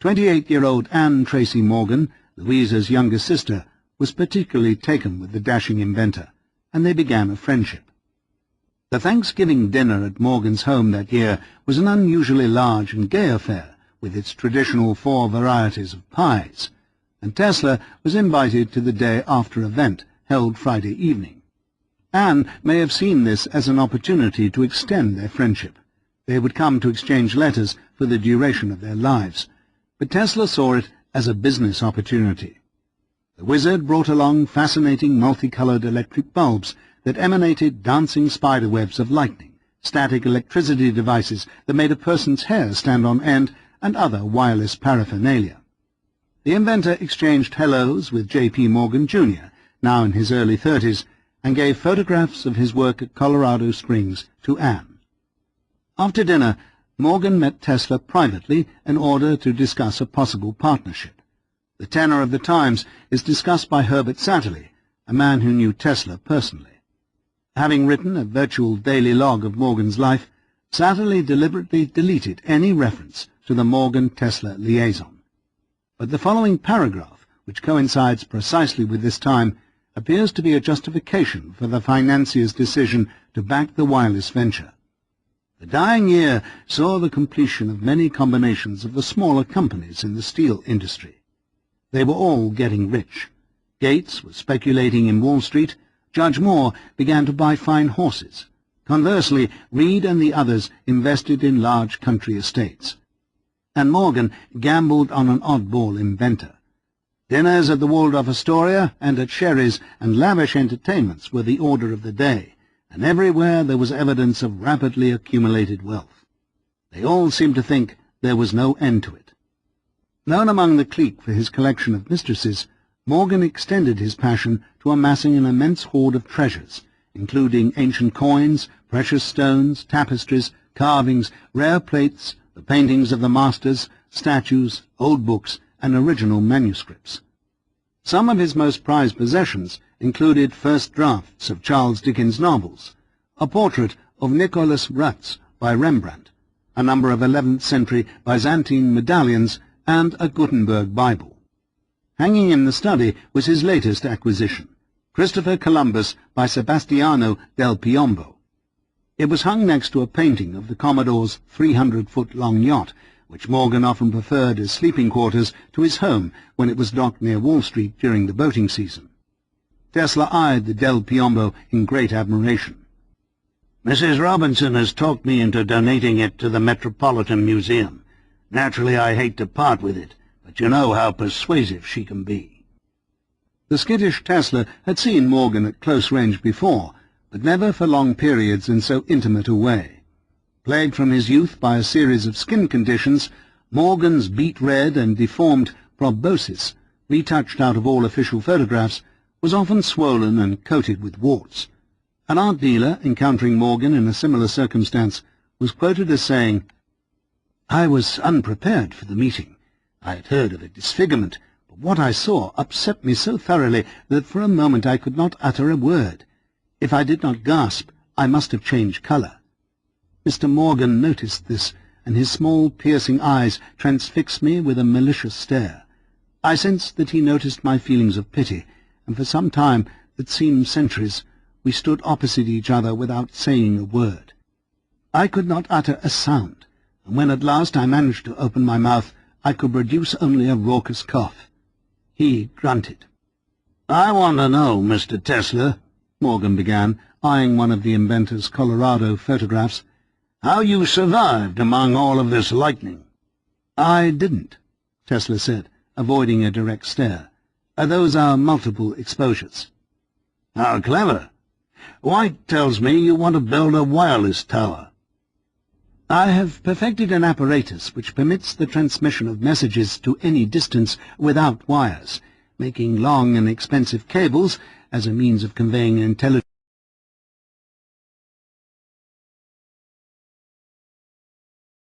28-year-old Anne Tracy Morgan, Louisa's younger sister, was particularly taken with the dashing inventor, and they began a friendship. The Thanksgiving dinner at Morgan's home that year was an unusually large and gay affair, with its traditional 4 varieties of pies, and Tesla was invited to the day-after event held Friday evening. Anne may have seen this as an opportunity to extend their friendship. They would come to exchange letters for the duration of their lives, but Tesla saw it as a business opportunity. The wizard brought along fascinating multicolored electric bulbs that emanated dancing spiderwebs of lightning, static electricity devices that made a person's hair stand on end, and other wireless paraphernalia. The inventor exchanged hellos with J.P. Morgan, Jr., now in his early 30s, and gave photographs of his work at Colorado Springs to Anne. After dinner, Morgan met Tesla privately in order to discuss a possible partnership. The tenor of the Times is discussed by Herbert Satterley, a man who knew Tesla personally. Having written a virtual daily log of Morgan's life, Satterley deliberately deleted any reference to the Morgan-Tesla liaison. But the following paragraph, which coincides precisely with this time, appears to be a justification for the financier's decision to back the wireless venture. The dying year saw the completion of many combinations of the smaller companies in the steel industry. They were all getting rich. Gates was speculating in Wall Street. Judge Moore began to buy fine horses. Conversely, Reed and the others invested in large country estates. And Morgan gambled on an oddball inventor. Dinners at the Waldorf Astoria and at Sherry's and lavish entertainments were the order of the day, and everywhere there was evidence of rapidly accumulated wealth. They all seemed to think there was no end to it. Known among the clique for his collection of mistresses, Morgan extended his passion to amassing an immense hoard of treasures, including ancient coins, precious stones, tapestries, carvings, rare plates, the paintings of the masters, statues, old books, and original manuscripts. Some of his most prized possessions included first drafts of Charles Dickens' novels, a portrait of Nicholas Rutz by Rembrandt, a number of 11th-century Byzantine medallions, and a Gutenberg Bible. Hanging in the study was his latest acquisition, Christopher Columbus by Sebastiano del Piombo. It was hung next to a painting of the Commodore's 300-foot-long yacht, which Morgan often preferred as sleeping quarters to his home when it was docked near Wall Street during the boating season. Tesla eyed the Del Piombo in great admiration. "Mrs. Robinson has talked me into donating it to the Metropolitan Museum. Naturally, I hate to part with it, but you know how persuasive she can be." The skittish Tesla had seen Morgan at close range before, but never for long periods in so intimate a way. Plagued from his youth by a series of skin conditions, Morgan's beet-red and deformed proboscis, retouched out of all official photographs, was often swollen and coated with warts. An art dealer, encountering Morgan in a similar circumstance, was quoted as saying, "I was unprepared for the meeting. I had heard of a disfigurement, but what I saw upset me so thoroughly that for a moment I could not utter a word. If I did not gasp, I must have changed colour." Mr. Morgan noticed this, and his small, piercing eyes transfixed me with a malicious stare. I sensed that he noticed my feelings of pity, and for some time, that seemed centuries, we stood opposite each other without saying a word. I could not utter a sound, and when at last I managed to open my mouth, I could produce only a raucous cough. He grunted. "I want to know, Mr. Tesla," Morgan began, eyeing one of the inventor's Colorado photographs, "how you survived among all of this lightning." "I didn't," Tesla said, avoiding a direct stare. "Those are multiple exposures." "How clever. White tells me you want to build a wireless tower." "I have perfected an apparatus which permits the transmission of messages to any distance without wires, making long and expensive cables as a means of conveying intelligence